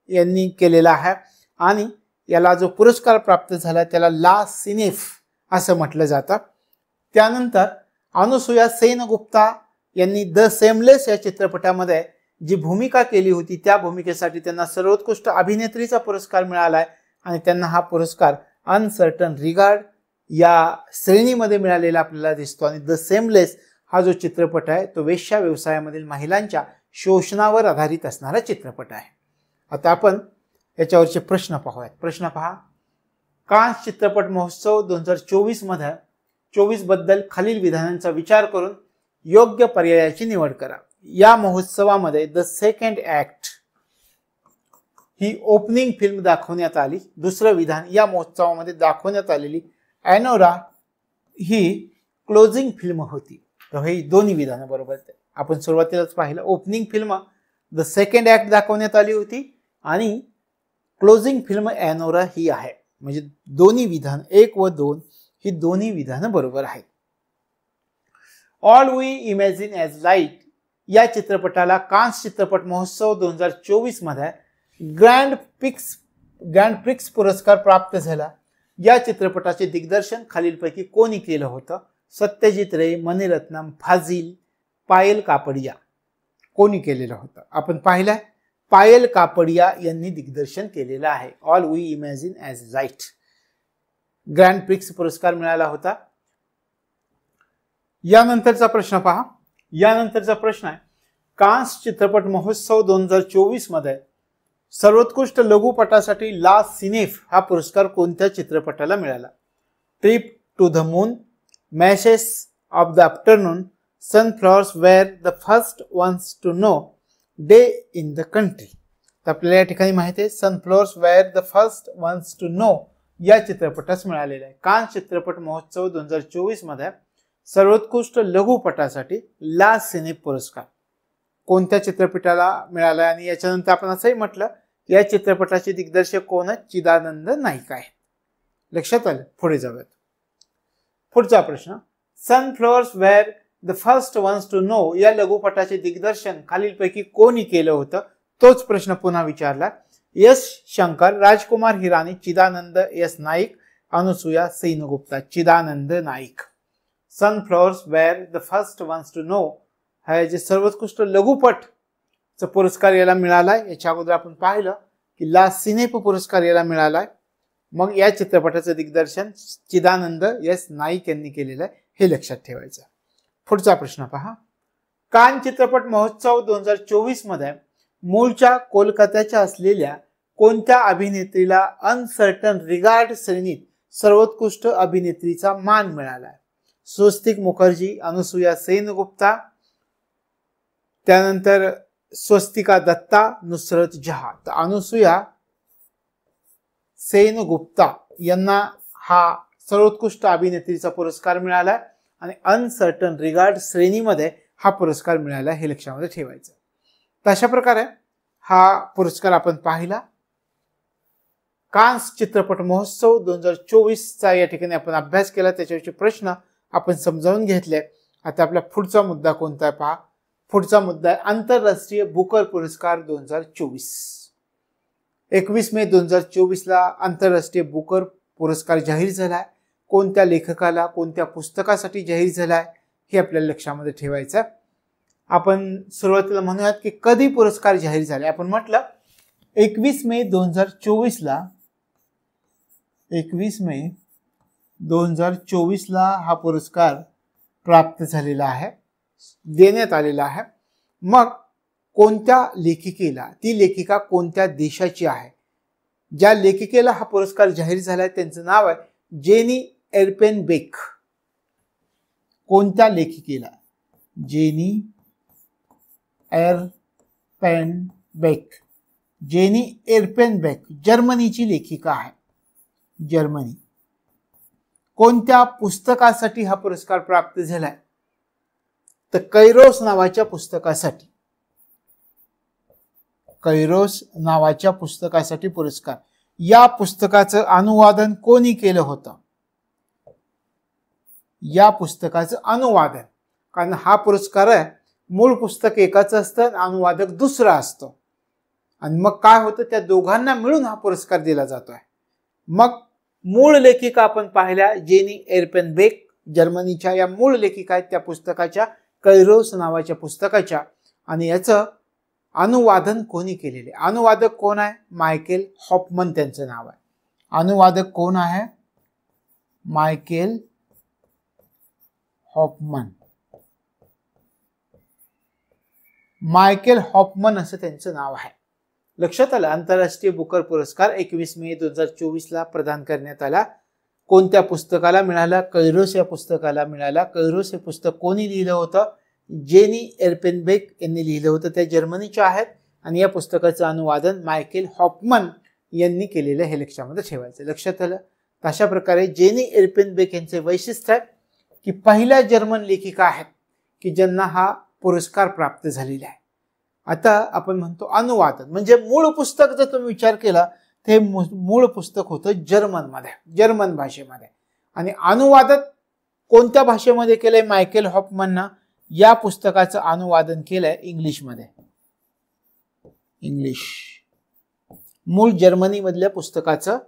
Speaker 1: यांनी केलेलं आहे आणि याला जो पुरस्कार प्राप्त झाला त्याला ला सिनेफ असं म्हटलं जातं. त्यानंतर अनुसूया सेनगुप्ता यांनी द सेमलेस या चित्रपटामध्ये जी भूमिका केली होती त्या भूमिकेसाठी त्यांना सर्वोत्कृष्ट अभिनेत्रीचा पुरस्कार मिळालाय आणि त्यांना हा पुरस्कार अनसर्टन रिगार्ड या श्रेणीमध्ये मिळालेला आपल्याला दिसतो. आणि द सेमलेस हा जो चित्रपट आहे तो वेश्या व्यवसायामधील महिलांच्या शोषणावर आधारित असणारा चित्रपट आहे. आता आपण याच्यावरचे प्रश्न पाहूयात. प्रश्न पहा. कान्स चित्रपट महोत्सव 2024 मध्ये 2024 बद्दल खालील विधानांचा विचार करून योग्य पर्यायाची निवड करा. या महोत्सवामध्ये the second act he opening film दाखवण्यात आली. दुसरं विधान, या महोत्सवामध्ये दाखवण्यात आलेली एनोरा ही क्लोजिंग फिल्म होती. तर हे दोन्ही विधानं बरोबर आहेत. आपण सुरुवातीलाच पाहिलं, opening film the second act दाखवण्यात आली होती आणि क्लोजिंग फिल्म एनोरा ही आहे. म्हणजे दोन्ही विधान 1 व 2 ही दोन्ही विधानं बरोबर आहेत. All we imagine as light या चित्रपटाला कान्स चित्रपट महोत्सव 2024 मध्ये ग्रँड प्रिक्स पुरस्कार प्राप्त झाला. या चित्रपटाचे दिग्दर्शन खालीलपैकी कोणी केलं होतं? सत्यजित रे, मणिरत्नम, फाजिल, पायल कापडिया. कोणी केलेलं होतं? आपण पाहिलंय, पायल कापडिया यांनी दिग्दर्शन केलेलं आहे. All we imagine as light Grand Prix पुरस्कार मिळाला होता. यानंतरचा प्रश्न पहा. यानंतरचा प्रश्न आहे, कान्स चित्रपट महोत्सव 2024 मध्ये सर्वोत्कृष्ट लघुपटासाठी ला सिनेफ हा पुरस्कार कोणत्या चित्रपटाला मिळाला? Trip to the moon, meshes of the afternoon, sunflowers were the first ones to know, day in the country. तर आपल्याला या ठिकाणी माहिती आहे sunflowers were the first ones to know या चित्रपटास मिळालेला आहे. कान्स चित्रपट महोत्सव 2024 मध्ये सर्वोत्कृष्ट लघुपटासाठी ला सिनेफ पुरस्कार कोणत्या चित्रपटाला मिळाला? आणि याच्यानंतर आपण असंही म्हटलं की या चित्रपटाचे दिग्दर्शक कोण आहेत? चिदानंद नाईक आहे. लक्षात आलं? पुढे जाऊयात. पुढचा प्रश्न, sunflowers were the first ones to know या लघुपटाचे दिग्दर्शन खालीलपैकी कोणी केलं होतं? तोच प्रश्न पुन्हा विचारला. Yash Shankar, Rajkumar Hirani, Chidanand S Naik, Anasuya Sengupta. Chidanand Naik. Sunflowers were the first ones to know हा जे सर्वोत्कृष्ट लघुपटचा पुरस्कार याला मिळालाय. याच्या अगोदर आपण पाहिलं की ला सिनेफ पुरस्कार याला मिळालाय. मग या चित्रपटाचं दिग्दर्शन चिदानंद एस नाईक यांनी केलेलं आहे, हे लक्षात ठेवायचं. पुढचा प्रश्न पहा. कान चित्रपट महोत्सव 2024 मध्ये मूळच्या कोलकात्याच्या असलेल्या कोणत्या अभिनेत्रीला अनसर्टन रिगार्ड श्रेणीत सर्वोत्कृष्ट अभिनेत्रीचा मान मिळाला? स्वस्तिक मुखर्जी, अनुसूया सेनगुप्ता, त्यानंतर स्वस्तिका दत्ता, नुसरत जहां. तर अनुसूया सेनगुप्ता यांना हा सर्वोत्कृष्ट अभिनेत्रीचा पुरस्कार मिळाला आणि अनसर्टन रिगार्ड श्रेणीमध्ये हा पुरस्कार मिळाला, हे लक्षामध्ये ठेवायचं. तशा प्रकारे हा पुरस्कार आपण पाहिला. कान्स चित्रपट महोत्सव 2024चा या ठिकाणी आपण अभ्यास केला, त्याच्यावरचे प्रश्न आपण समजावून घेतले. आता आपला पुढचा मुद्दा कोणता आहे पहा. पुढचा मुद्दा आहे आंतरराष्ट्रीय बुकर पुरस्कार 2024. 21 मे 2024 ला आंतरराष्ट्रीय बुकर पुरस्कार जाहीर झालाय. कोणत्या लेखकाला, कोणत्या पुस्तकासाठी जाहीर झालाय हे आपल्याला लक्षामध्ये ठेवायचं. आपण सुरुवातीला म्हणूयात की कधी पुरस्कार जाहीर झाले. आपण म्हटलं 21 मे 2024 ला 21 मे 2024 ला हा पुरस्कार प्राप्त झालेला आहे, देण्यात आलेला आहे. मग कोणत्या लेखिकेला, ती लेखिका कोणत्या देशाची आहे? ज्या लेखिकेला हा पुरस्कार जाहीर झालाय त्यांचं नाव आहे जेनी एरपेनबेक. कोणत्या लेखिकेला? जेनी एरपेनबेक. जेनी एरपेनबेक जर्मनीची लेखिका आहे. जर्मनी. कोणत्या पुस्तकासाठी हा पुरस्कार प्राप्त झालाय? तर कैरोस नावाच्या पुस्तकासाठी. कैरोस नावाच्या पुस्तकासाठी पुरस्कार. या पुस्तकाचं अनुवादन कोणी केलं होतं? या पुस्तकाचं अनुवादन, कारण हा पुरस्कार आहे मूळ पुस्तक एकाचं असतं, अनुवादक दुसरा असतो, आणि मग काय होतं त्या दोघांना मिळून हा पुरस्कार दिला जातोय. मग मूळ लेखिका आपण पाहिल्या जेनी एरपेनबेक, जर्मनीच्या या मूळ लेखिका आहेत त्या पुस्तकाच्या, कैरोस नावाच्या पुस्तकाच्या. आणि याचं अनुवादन कोणी केलेले? अनुवादक कोण आहे? मायकेल हॉफमन त्यांचं नाव आहे. अनुवादक कोण आहे? Michael Hoffman. मायकेल हॉफमन असं त्यांचं नाव आहे. लक्षात आलं? आंतरराष्ट्रीय बुकर पुरस्कार 21 मे 2024 ला प्रदान करण्यात आला. कोणत्या पुस्तकाला मिळाला? कैरोस या पुस्तकाला मिळाला. कैरोस हे पुस्तक कोणी लिहिलं होतं? जेनी एर्पेनबेक यांनी लिहिलं होतं. त्या जर्मनीच्या आहेत आणि या पुस्तकाचं अनुवादन मायकेल हॉफमन यांनी केलेलं हे लक्षामध्ये ठेवायचं. लक्षात आलं? अशा प्रकारे जेनी एर्पेनबेक यांचे वैशिष्ट्य आहे की पहिल्या जर्मन लेखिका आहेत की ज्यांना हा पुरस्कार प्राप्त झालेला आहे. आता आपण म्हणतो अनुवादन म्हणजे मूळ पुस्तक जर तुम्ही विचार केला ते मूळ पुस्तक होतं जर्मनमध्ये, जर्मन भाषेमध्ये, आणि अनुवादन कोणत्या भाषेमध्ये केलंय? मायकेल हॉफमननं या पुस्तकाचं अनुवादन केलंय इंग्लिशमध्ये. इंग्लिश मूळ जर्मनी मधल्या पुस्तकाचं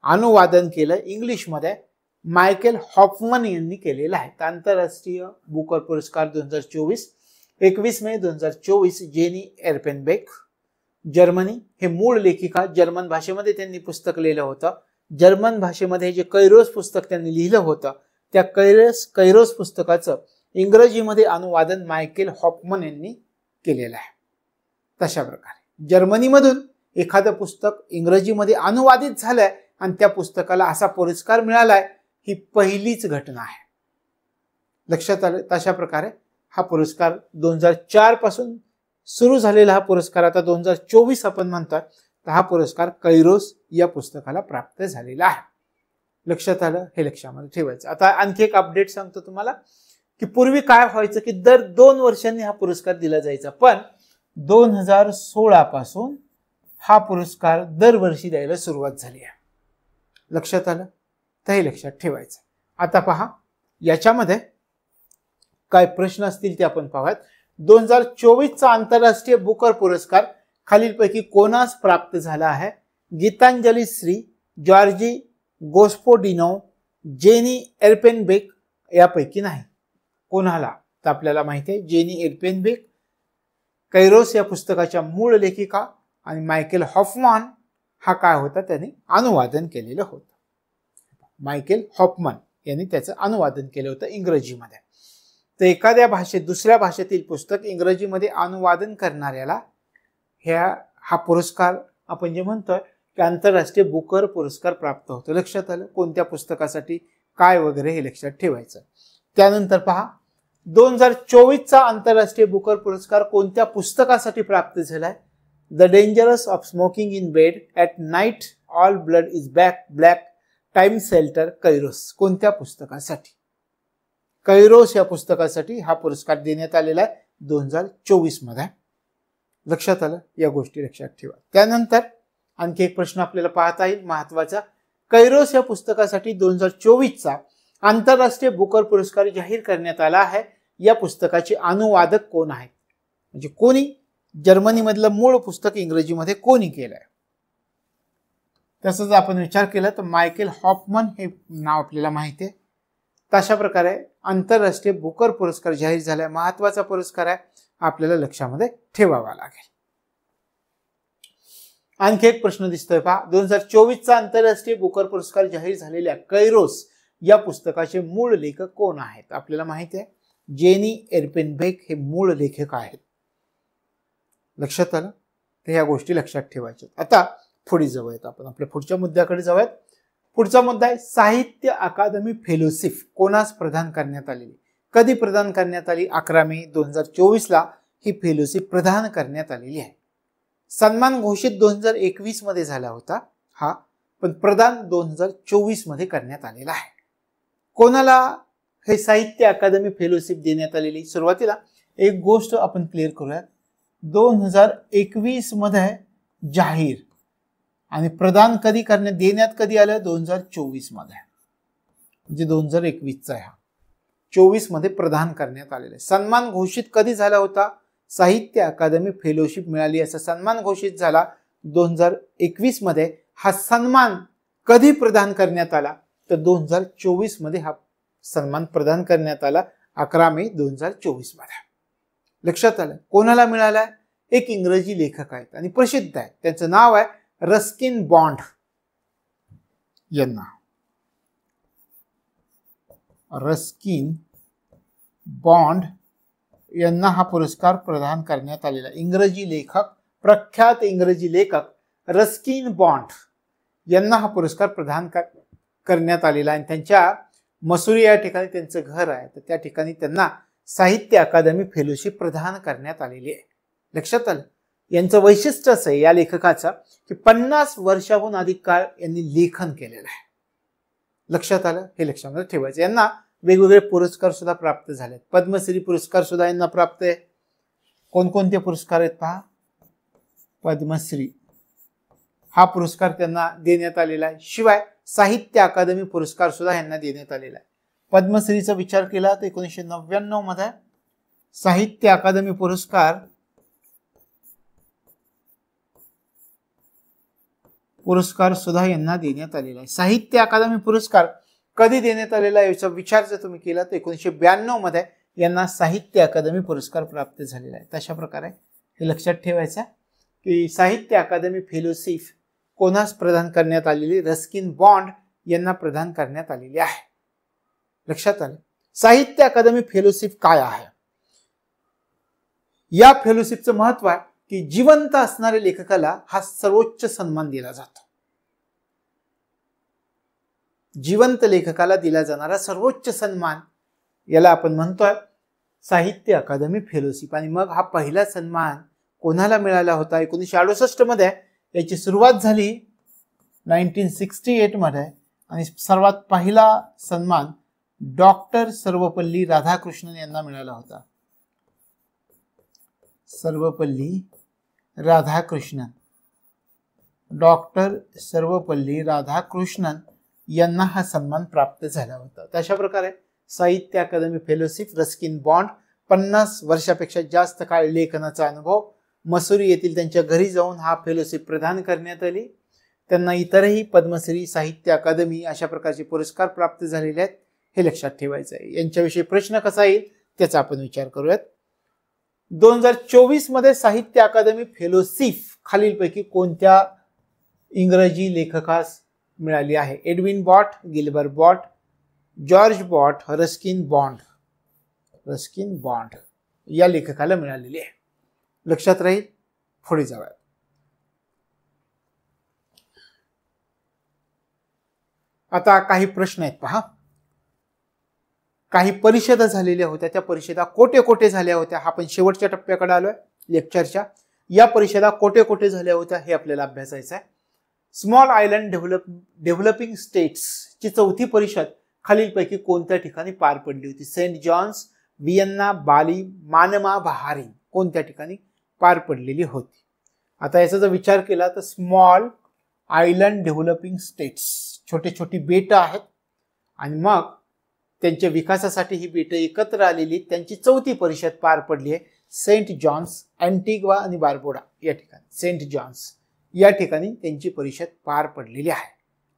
Speaker 1: अनुवादन केलं इंग्लिशमध्ये मायकेल हॉफमन यांनी केलेलं आहे. आंतरराष्ट्रीय बुकर पुरस्कार 2024 21 मे 2024 जेनी एर्पेनबेक जर्मनी हे मूळ लेखिका. जर्मन भाषेमध्ये त्यांनी पुस्तक लिहिलं होतं. जर्मन भाषेमध्ये जे कैरोस पुस्तक त्यांनी लिहिलं होतं त्या कैरोस पुस्तकाचं इंग्रजीमध्ये अनुवादन मायकेल हॉफमन यांनी केलेलं आहे. तशा प्रकारे जर्मनीमधून एखादं पुस्तक इंग्रजीमध्ये अनुवादित झालंय आणि त्या पुस्तकाला असा पुरस्कार मिळालाय ही पहिलीच घटना आहे. लक्षात आलं? तशा प्रकारे हा पुरस्कार 2004 पासून सुरू झालेला हा पुरस्कार आता 2024 आपण म्हणतात तर हा पुरस्कार कैरोस या पुस्तकाला प्राप्त झालेला आहे. लक्षात आलं? हे लक्षामध्ये ठेवायचं. आता आणखी एक अपडेट सांगतो तुम्हाला की पूर्वी काय व्हायचं की दर 2 वर्षांनी हा पुरस्कार दिला जायचा, पण 2016 पासून हा पुरस्कार दरवर्षी द्यायला सुरुवात झाली आहे. लक्षात आलं? तर हे लक्षात ठेवायचं. आता पहा याच्यामध्ये काय प्रश्न असतील ते आपण पाहूयात. 2024चा आंतरराष्ट्रीय बुकर पुरस्कार खालीलपैकी कोणास प्राप्त झाला आहे? गीतांजली श्री, जॉर्जी गोस्पोडिनो, जेनी एर्पेनबेक यापैकी नाही. कोणाला? तर आपल्याला माहिती आहे जेनी एर्पेनबेक कैरोस या पुस्तकाच्या मूळ लेखिका आणि मायकेल हॉफमन हा काय होता त्यांनी अनुवादन केलेलं होतं. मायकेल हॉफमन यांनी त्याचं अनुवादन केलं होतं इंग्रजीमध्ये. तर एखाद्या भाषेत दुसऱ्या भाषेतील पुस्तक इंग्रजीमध्ये अनुवादन करणाऱ्याला हा पुरस्कार आपण जे म्हणतोय की आंतरराष्ट्रीय बुकर पुरस्कार प्राप्त होतो. लक्षात आलं? कोणत्या पुस्तकासाठी काय वगैरे हे लक्षात ठेवायचं. त्यानंतर पहा 2024चा आंतरराष्ट्रीय बुकर पुरस्कार कोणत्या पुस्तकासाठी प्राप्त झालाय? The dangerous of smoking in bed at night, all blood is black, time shelter, Carolus. कोणत्या पुस्तकासाठी? कैरोस या पुस्तकासाठी हा पुरस्कार देण्यात आलेला आहे 2024 मध्ये. लक्षात आलं? या गोष्टी लक्षात ठेवा. त्यानंतर आणखी एक प्रश्न आपल्याला पाहता येईल महत्वाचा. कैरोस या पुस्तकासाठी 2024चा आंतरराष्ट्रीय बुकर पुरस्कार जाहीर करण्यात आला आहे. या पुस्तकाचे अनुवादक कोण आहेत? म्हणजे कोणी जर्मनी मधलं मूळ पुस्तक इंग्रजीमध्ये कोणी केलंय? तसंच आपण विचार केला तर मायकेल हॉफमन हे नाव आपल्याला माहिती आहे. तशा प्रकारे आंतरराष्ट्रीय बुकर पुरस्कार जाहीर झालाय. महत्वाचा पुरस्कार आहे, आपल्याला लक्षामध्ये ठेवावा लागेल. आणखी एक प्रश्न दिसतोय पहा. 2024चा आंतरराष्ट्रीय बुकर पुरस्कार जाहीर झालेल्या कैरोस या पुस्तकाचे मूळ लेखक कोण आहेत? आपल्याला माहिती आहे जेनी एर्पेनबेक हे मूळ लेखक आहेत. लक्षात आलं? तर ह्या गोष्टी लक्षात ठेवायच्या. आता पुढे जाऊयात आपण आपल्या पुढच्या मुद्द्याकडे जाऊयात. पुढचा मुद्दा आहे साहित्य अकादमी फेलोशिप कोणास प्रदान करण्यात आलेली? कधी प्रदान करण्यात आली? 11 मे 2024 ला ही फेलोशिप प्रदान करण्यात आलेली आहे. सन्मान घोषित 2021 मध्ये झाला होता हा, पण प्रदान 2024 मध्ये करण्यात आलेला आहे. कोणाला हे साहित्य अकादमी फेलोशिप देण्यात आलेली? सुरुवातीला एक गोष्ट आपण क्लिअर करूया. 2021 मध्ये जाहीर आणि प्रदान कधी देण्यात कधी आलं? 2024 मध्ये. म्हणजे 2021चा आहे हा, 24 मध्ये प्रदान करण्यात आलेला आहे. सन्मान घोषित कधी झाला होता? साहित्य अकादमी फेलोशिप मिळाली असा सन्मान घोषित झाला 2021 मध्ये. हा सन्मान कधी प्रदान करण्यात आला? तर 2024 मध्ये हा सन्मान प्रदान करण्यात आला 11 मे 2024 मध्ये. लक्षात आलं? कोणाला मिळाला? एक इंग्रजी लेखक आहेत आणि प्रसिद्ध आहेत. त्यांचं नाव आहे रस्किन बॉन्ड यांना. रस्किन बॉन्ड यांना हा पुरस्कार प्रदान करण्यात आलेला. इंग्रजी लेखक, प्रख्यात इंग्रजी लेखक रस्किन बॉन्ड यांना हा पुरस्कार प्रदान करण्यात आलेला आहे. त्यांच्या मसुरी या ठिकाणी त्यांचं घर आहे, तर त्या ठिकाणी त्यांना साहित्य अकादमी फेलोशिप प्रदान करण्यात आलेली आहे. लक्षात आलं. यांचं वैशिष्ट्य असं आहे या लेखकाचं की 50 वर्षाहून अधिक काळ यांनी लेखन केलेलं आहे. लक्षात आलं. हे लक्षामध्ये ठेवायचं. यांना वेगवेगळे पुरस्कार सुद्धा प्राप्त झालेत. पद्मश्री पुरस्कार सुद्धा यांना प्राप्त आहे. कोणकोणते पुरस्कार आहेत पहा. पद्मश्री हा पुरस्कार त्यांना देण्यात आलेला आहे. शिवाय साहित्य अकादमी पुरस्कार सुद्धा यांना देण्यात आलेला आहे. पद्मश्रीचा विचार केला तर 1999 मध्ये साहित्य अकादमी पुरस्कार सुद्धा यांना देण्यात आलेला आहे. साहित्य अकादमी पुरस्कार कधी देण्यात आलेला आहे याचा विचार जर तुम्ही केला तर 1992 मध्ये यांना साहित्य अकादमी पुरस्कार प्राप्त झालेला आहे. तशा प्रकारे हे लक्षात ठेवायचं की साहित्य अकादमी फेलोशिप कोणास प्रदान करण्यात आलेली, रस्किन बॉन्ड यांना प्रदान करण्यात आलेली आहे. लक्षात आलं. साहित्य अकादमी फेलोशिप काय आहे. या फेलोशिपचं महत्व आहे की जिवंत असणाऱ्या लेखकाला हा सर्वोच्च सन्मान दिला जातो. जिवंत लेखकाला दिला जाणारा सर्वोच्च सन्मान याला आपण म्हणतोय साहित्य अकादमी फेलोशिप. आणि मग हा पहिला सन्मान कोणाला मिळाला होता. 1968 मध्ये याची सुरुवात झाली 1968 मध्ये आणि सर्वात पहिला सन्मान डॉक्टर सर्वपल्ली राधाकृष्णन यांना मिळाला होता. सर्वपल्ली राधाकृष्णन, डॉक्टर सर्वपल्ली राधाकृष्णन यांना हा सन्मान प्राप्त झाला होता. तशा प्रकारे साहित्य अकादमी फेलोशिप, रस्किन बॉन्ड, 50 वर्षापेक्षा जास्त काळ लेखनाचा अनुभव, मसुरी येथील त्यांच्या घरी जाऊन हा फेलोशिप प्रदान करण्यात आली. त्यांना इतरही पद्मश्री, साहित्य अकादमी अशा प्रकारचे पुरस्कार प्राप्त झालेले आहेत. हे लक्षात ठेवायचं आहे. यांच्याविषयी प्रश्न कसा येईल त्याचा आपण विचार करूयात. 2024 मध्ये साहित्य अकादमी फेलोशिप खालीलपैकी कोणत्या इंग्रजी लेखकास मिळाली आहे. Edwin Bott, Gilbert Bott, George Bott, Ruskin Bond या लेखकाला मिळालेली आहे. लक्षात राहील. पुढे जाऊया. आता काही प्रश्न आहेत पहा. काही परिषदा झालेल्या होत्या, त्या परिषदा कोठे कोठे झाल्या होत्या. हा आपण शेवटच्या टप्प्याकडे आलोय लेक्चरच्या. या परिषदा कोठे कोठे झाल्या होत्या हे आपल्याला अभ्यासायचं आहे. स्मॉल आयलंड डेव्हलपिंग स्टेट्स ची 4थी परिषद खालीलपैकी कोणत्या ठिकाणी पार पडली होती. सेंट जॉन्स, व्हिएन्ना, बाली, मानमा, बहारीन कोणत्या ठिकाणी पार पडलेली होती. आता याचा जर विचार केला तर स्मॉल आयलंड डेव्हलपिंग स्टेट्स, छोटे छोटी बेट आहेत आणि मग त्यांच्या विकासासाठी ही बेट एकत्र आलेली, त्यांची 4थी परिषद पार पडली आहे सेंट जॉन्स, अँटिग्वा आणि बार्बुडा या ठिकाणी. सेंट जॉन्स या ठिकाणी त्यांची परिषद पार पडलेली आहे.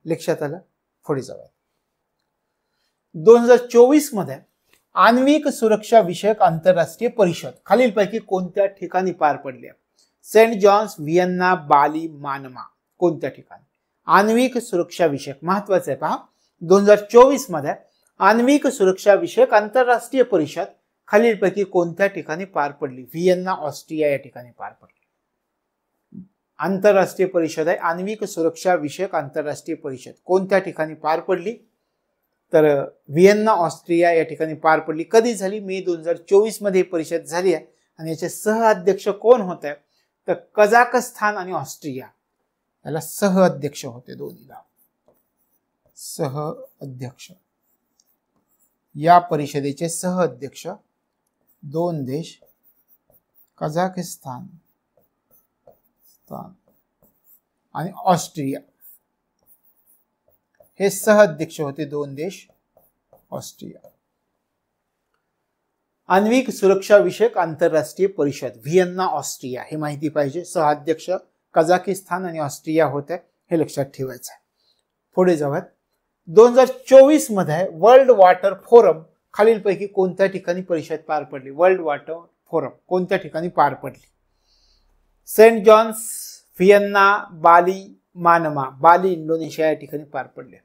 Speaker 1: लक्षात आलं. पुढे जाऊया. 2024 मध्ये आण्विक सुरक्षा विषयक आंतरराष्ट्रीय परिषद खालीलपैकी कोणत्या ठिकाणी पार पडली. सेंट जॉन्स, व्हिएन्ना, बाली, मानमा कोणत्या ठिकाणी. आण्विक सुरक्षा विषयक महत्वाचं आहे पहा. 2024 मध्ये आण्विक सुरक्षा विषयक आंतरराष्ट्रीय परिषद खालीलपैकी कोणत्या ठिकाणी पार पडली. व्हिएन्ना, ऑस्ट्रिया या ठिकाणी पार पडली. आंतरराष्ट्रीय परिषद आहे आण्विक सुरक्षा विषयक आंतरराष्ट्रीय परिषद कोणत्या ठिकाणी पार पडली तर व्हिएन्ना, ऑस्ट्रिया या ठिकाणी पार पडली. कधी झाली. मे 2024 मध्ये परिषद झाली आहे. आणि याचे सहअध्यक्ष कोण होते तर कझाकस्तान आणि ऑस्ट्रिया याला सहअध्यक्ष होते. दोन्हीला सहअध्यक्ष. या परिषदेचे सहअध्यक्ष 2 देश कझाकस्तान आणि ऑस्ट्रिया हे सहअध्यक्ष होते. 2 देश ऑस्ट्रिया. आण्विक सुरक्षा विषयक आंतरराष्ट्रीय परिषद व्हिएन्ना, ऑस्ट्रिया हे माहिती पाहिजे. सहअध्यक्ष कझाकिस्तान आणि ऑस्ट्रिया होते. हे लक्षात ठेवायचं आहे. पुढे जाऊयात. 2024 मध्ये वर्ल्ड वॉटर फोरम खालीलपैकी कोणत्या ठिकाणी परिषद पार पडली. वर्ल्ड वॉटर फोरम कोणत्या ठिकाणी पार पडली. सेंट जॉन्स, व्हिएन्ना, बाली, मानमा, बाली इंडोनेशिया या ठिकाणी पार पडले.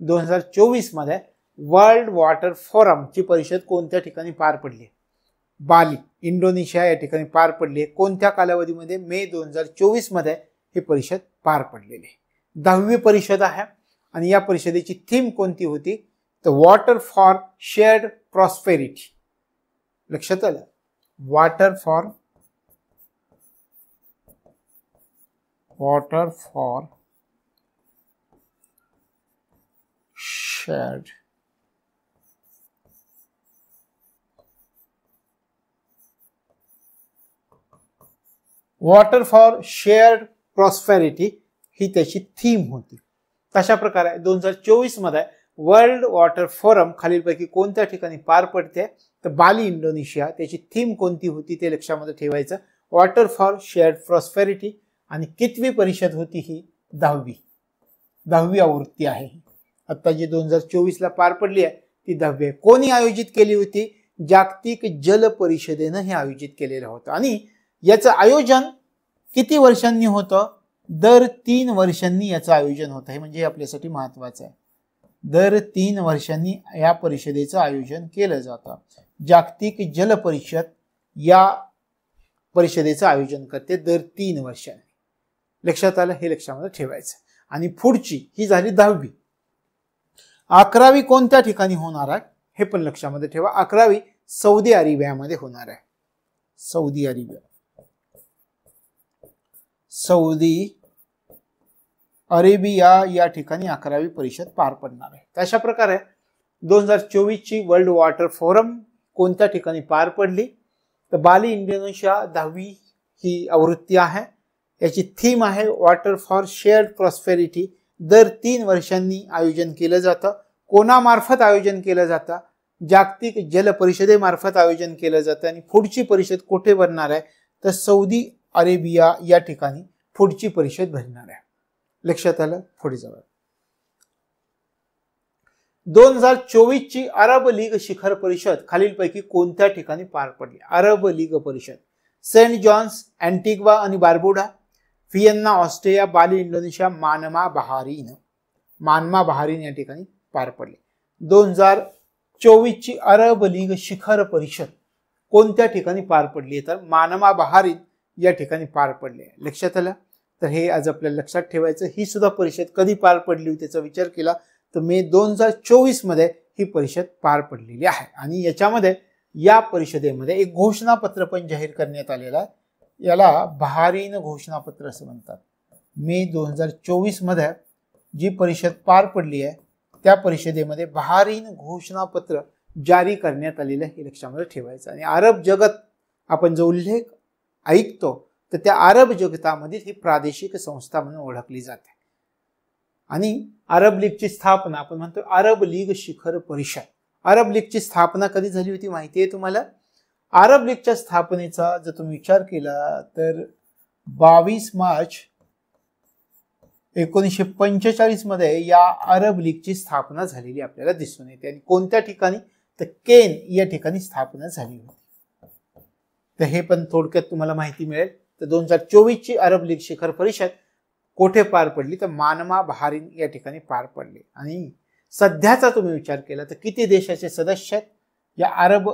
Speaker 1: 2024 मध्ये वर्ल्ड वॉटर फोरम ची परिषद कोणत्या ठिकाणी पार पडली. बाली इंडोनेशिया या ठिकाणी पार पडली. कोणत्या कालावधीमध्ये. मे 2024 मध्ये ही परिषद पार पडलेली. 10वी परिषद आहे आणि या परिषदेची थीम कोणती होती? तर वॉटर फॉर शेअर्ड प्रॉस्पेरिटी. लक्षात आलं? वॉटर फॉर शेअर्ड प्रॉस्पेरिटी ही त्याची थीम होती. तशा प्रकारे 2024 मध्ये वर्ल्ड वॉटर फोरम खालीलपैकी कोणत्या ठिकाणी पार पडते? तर बाली, इंडोनेशिया. त्याची थीम कोणती होती ते लक्षामध्ये ठेवायचं. Water for shared prosperity. आणि कितवी परिषद होती ही? 10वी आवृत्ती आहे. आता जी 2024 ला पार पडली आहे ती 10वी आहे. कोणी आयोजित केली होती? जागतिक जल परिषदेनं हे आयोजित केलेलं होतं. आणि याचं आयोजन किती वर्षांनी होतं? दर 3 वर्षांनी याचं आयोजन होतं. हे म्हणजे आपल्यासाठी महत्वाचं आहे. दर 3 वर्षांनी या परिषदेचं आयोजन केलं जातं. जागतिक जल परिषद या परिषदेचं आयोजन करते दर 3 वर्षांनी. लक्षात आलं? हे लक्षामध्ये ठेवायचं. आणि पुढची ही झाली 10वी. 11वी कोणत्या ठिकाणी होणार आहे हे पण लक्षामध्ये ठेवा. 11वी सौदी अरेबियामध्ये होणार आहे. सौदी अरेबिया या ठिकाणी 11वी परिषद पार पडणार आहे. तशा प्रकारे 2024 ची वर्ल्ड वॉटर फोरम कोणत्या ठिकाणी पार पडली? तर बाली, इंडोनेशिया. 10वी ही आवृत्ती आहे. याची थीम आहे वॉटर फॉर शेअर्ड प्रॉस्पेरिटी. दर 3 वर्षांनी आयोजन केलं जातं. कोणामार्फत आयोजन केलं जातं? जागतिक जल परिषदेमार्फत आयोजन केलं जातं. आणि पुढची परिषद कुठे भरणार आहे? तर सौदी अरेबिया या ठिकाणी पुढची परिषद भरणार आहे. लक्षात आलं? पुढे जाऊ. 2024 ची अरब लीग शिखर परिषद खालीलपैकी कोणत्या ठिकाणी पार पडली? अरब लीग परिषद सेंट जॉन्स, अँटिग्वा आणि Barbuda, Vienna Austria, Bali Indonesia, Manama Bahrain या ठिकाणी पार पडली. 2024 ची अरब लीग शिखर परिषद कोणत्या ठिकाणी पार पडली? तर मानमा बहारीन या ठिकाणी पार पडली. लक्षात आलं? तर हे आज आपल्याला लक्षात ठेवायचं. ही सुद्धा परिषद कधी पार पडली होती त्याचा विचार केला तर मे 2024 मध्ये ही परिषद पार पडलेली आहे. आणि याच्यामध्ये या परिषदेमध्ये एक घोषणापत्र पण जाहीर करण्यात आलेलं आहे. याला बहारीन घोषणापत्र असं म्हणतात. मे 2024 मध्ये जी परिषद पार पडली आहे त्या परिषदेमध्ये बहारीन घोषणापत्र जारी करण्यात आलेलं हे लक्षामध्ये ठेवायचं. आणि अरब जगत आपण जो उल्लेख ऐकतो तर त्या अरब जगतामध्ये ही प्रादेशिक संस्था म्हणून ओळखली जाते. आणि अरब लीगची स्थापना आपण म्हणतो अरब लीग शिखर परिषद. अरब लीगची स्थापना कधी झाली होती माहिती आहे तुम्हाला? अरब लीगच्या स्थापनेचा जर तुम्ही विचार केला तर 22 मार्च 1945 मध्ये या अरब लीगची स्थापना झालेली आपल्याला दिसून येते. आणि कोणत्या ठिकाणी? तर केन या ठिकाणी स्थापना झाली होती. तर हे पण थोडक्यात तुम्हाला माहिती मिळेल. तर 2024 ची अरब लीग शिखर परिषद कोठे पार पडली? तर मानमा बहारीन या ठिकाणी पार पडली. आणि सध्याचा तुम्ही विचार केला तर किती देशाचे सदस्य आहेत या अरब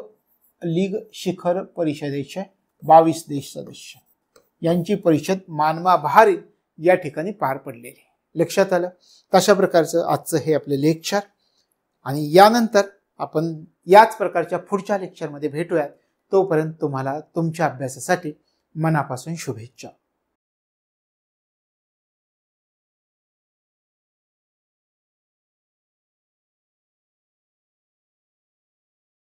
Speaker 1: लीग शिखर परिषदेचे? 22 देश सदस्य. यांची परिषद मानमा बहारीन या ठिकाणी पार पडलेली. लक्षात आलं? तशा प्रकारचं आजचं हे आपलं लेक्चर. आणि यानंतर आपण याच प्रकारच्या पुढच्या लेक्चरमध्ये भेटूयात. तोपर्यंत तुम्हाला तुमच्या अभ्यासासाठी मनापासून शुभेच्छा.